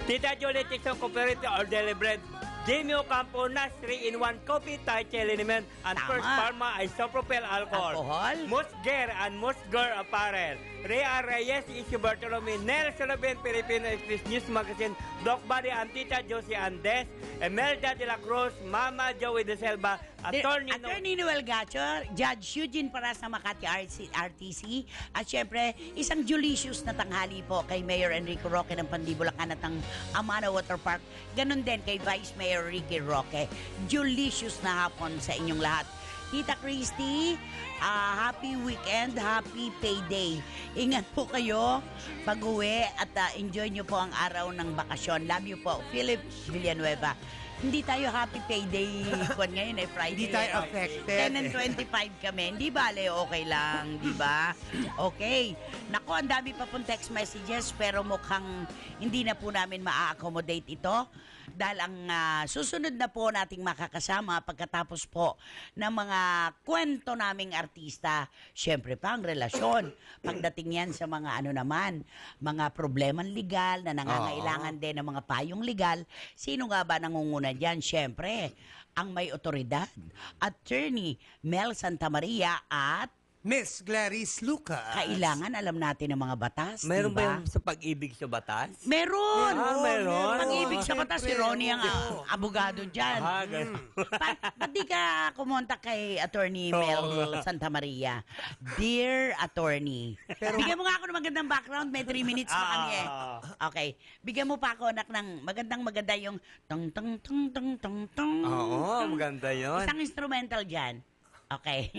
Tita Julie Tixon Cooperative or Delibred. Jamie Ocampo, Nash 3-in-1 Coffee, Thai Element, and Tama. First Pharma Isopropyl Alcohol. Alcohol. Musger and Musger Apparel. Rhea Reyes, Issue Bartolome, Nel Sullivan, Filipino Express News Magazine, Doc Buddy and Tita Josie Andes, Emelda de la Cruz, Mama Joey de Selva, Attorney Noel Gacho, Judge Eugene Paras ng Makati RTC, at syempre, isang Julicious na tanghali po kay Mayor Enrico Roque ng Pandibulacan at ang Amana Water Park. Ganon din kay Vice Mayor Ricky Roque. Julicious na hapon sa inyong lahat. Tita Christy, happy weekend, happy payday. Ingat po kayo pag-uwi at enjoy nyo po ang araw ng bakasyon. Love you po, Philip Villanueva. Hindi tayo happy payday kon ngayon Friday. Hindi tayo affected. 10 and 25 kami. Hindi bale, okay lang, di ba? Okay. Naku, ang dami pa pong text messages pero mukhang hindi na po namin ma-accommodate ito. Dahil ang susunod na po nating makakasama pagkatapos po ng mga kwento naming artista, syempre pa ang relasyon. Pagdating yan sa mga mga problemang legal na nangangailangan din ng mga payong legal, sino nga ba nangunguna dyan? Syempre, ang may otoridad, Attorney Mel Santamaria at Miss Gladys Lucas. kailangan alam natin ang mga batas, Meron diba? ba yung sa pag-ibig sa batas? Meron! Meron. Pag-ibig sa batas, si Ronnie ang abogado dyan. Ganun. Ba't di ka kumonta kay Attorney Mel Santamaria? Dear Attorney, bigyan mo nga ako ng magandang background. May 3 minutes pa kami eh. Okay. Bigyan mo pa ako, anak, ng maganda yung tong tong tong tong tong tong. Oo, maganda yun. Isang instrumental dyan. Okay.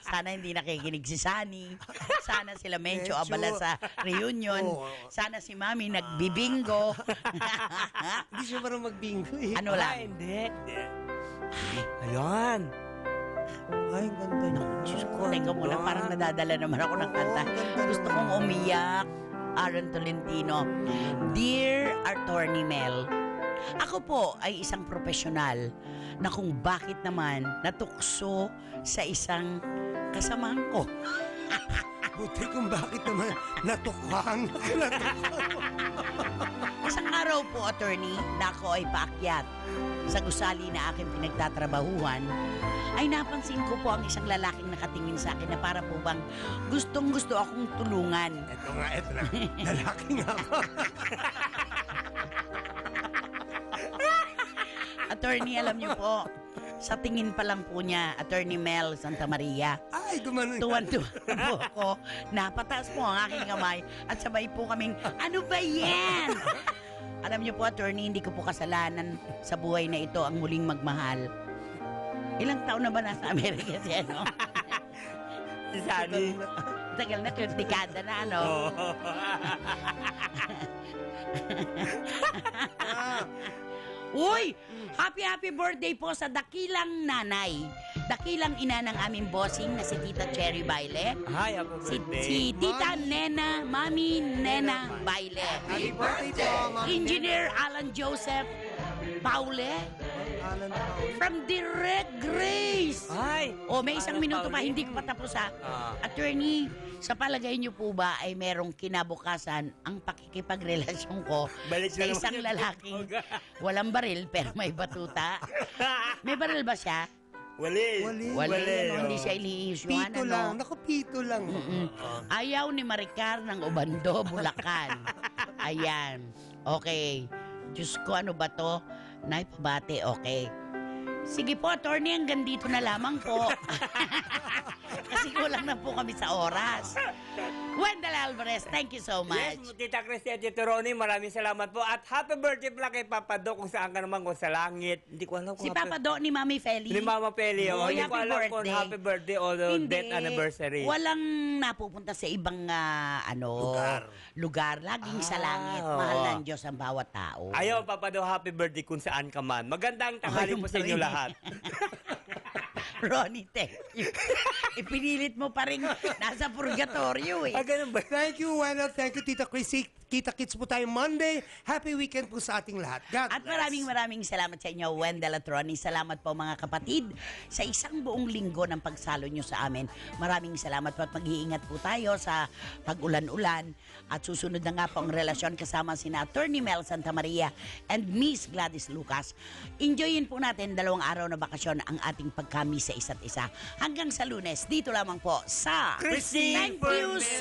Sana hindi nakikinig si Sunny. Sana sila medyo abala sa reunion. Sana si Mami nagbibingo. Hindi siya marunong mag-bingo eh. Ano lang? Hindi. Ayun. Ay, ang ganda niya. Diyos ko, teka muna, parang nadadala naman ako ng kanta. Gusto kong umiyak. Aaron Tolentino. Dear Attorney Mel, ako po ay isang profesional na kung bakit naman natukso sa isang kasamahan ko. Buti kung bakit naman natukhang. Isang araw po, attorney, na ako ay paakyat sa gusali na aking pinagtatrabahuhan, ay napansin ko po ang isang lalaking nakatingin sa akin na para po bang gustong-gusto akong tulungan. Ito na. Lalaki nga ako. Attorney, alam niyo po, sa tingin pa lang po niya, Attorney Mel Santamaria, Ay, gumanon. tuwan-tuwan po ako, napataas po ang aking kamay at sabay po kaming, ano ba yan? Alam niyo po, attorney, hindi ko po kasalanan sa buhay na ito ang muling magmahal. Ilang taon na ba nasa Amerika siya, no? Si Sunny. Tagal na, dekada na, ano? Uy! Happy birthday po sa dakilang nanay. Dakilang ina ng aming bossing na si Tita Cherry Baile. Hi, happy birthday. Si Tita Nena, Mami Nena Baile. Happy birthday po, Ma'am. Engineer Alan Joseph Paule Alan Paul. from Direct Grace. Hi. O, may isang minuto pa, hindi ko pa tapos ha. Attorney, sa palagay niyo po ba ay merong kinabukasan ang pakikipagrelasyon ko Balik sa na naman isang yung lalaking tunog. walang baril pero may batuta? May baril ba siya? Wali. Wala, no, hindi siya iliisyuan. Pito lang. Naku, pito lang. Ayaw ni Maricar ng Obando, Bulacan. Ayan. Okay. Diyos ko, ano ba to? Naipabate, okay. Sige po, attorney, hanggang dito na lamang po. Kasi kulang na po kami sa oras. Wendell Alvarez, thank you so much. Yes, Tita Christy at Tito Ronnie, maraming salamat po. At happy birthday pala kay Papa Doc kung saan ka naman, kung sa langit. Hindi ko alam kung Si Papa Do ni Mami Feli. Ni Mama Peli. Oy, Hindi ko happy alam kung birthday. happy birthday o death anniversary. Walang napupunta sa ibang lugar. Laging sa langit. oo. Mahal ng Diyos ang bawat tao. Ayaw, Papa Doc, happy birthday kung saan ka man. Magandang tanghali Yung po sa inyo sarili. lahat. Ronnie, thank you. Ipinilit mo pa rin nasa purgatorio eh. Ganun ba? Thank you, Wendell. Thank you, Tita Chrissy. Kita-kits po tayo Monday. Happy weekend po sa ating lahat. God At bless. maraming salamat sa inyo, Wendell at Ronnie. Salamat po mga kapatid sa isang buong linggo ng pagsalo nyo sa amin. Maraming salamat po at mag-iingat po tayo sa pag-ulan-ulan. At susunod na nga po ang relasyon kasama sina Attorney Mel Santa Maria and Miss Gladys Lucas. Enjoyin po natin 2 araw na bakasyon ang ating pagkami sa isa't isa. Hanggang sa Lunes, dito lamang po sa Christy Thank you Fermin.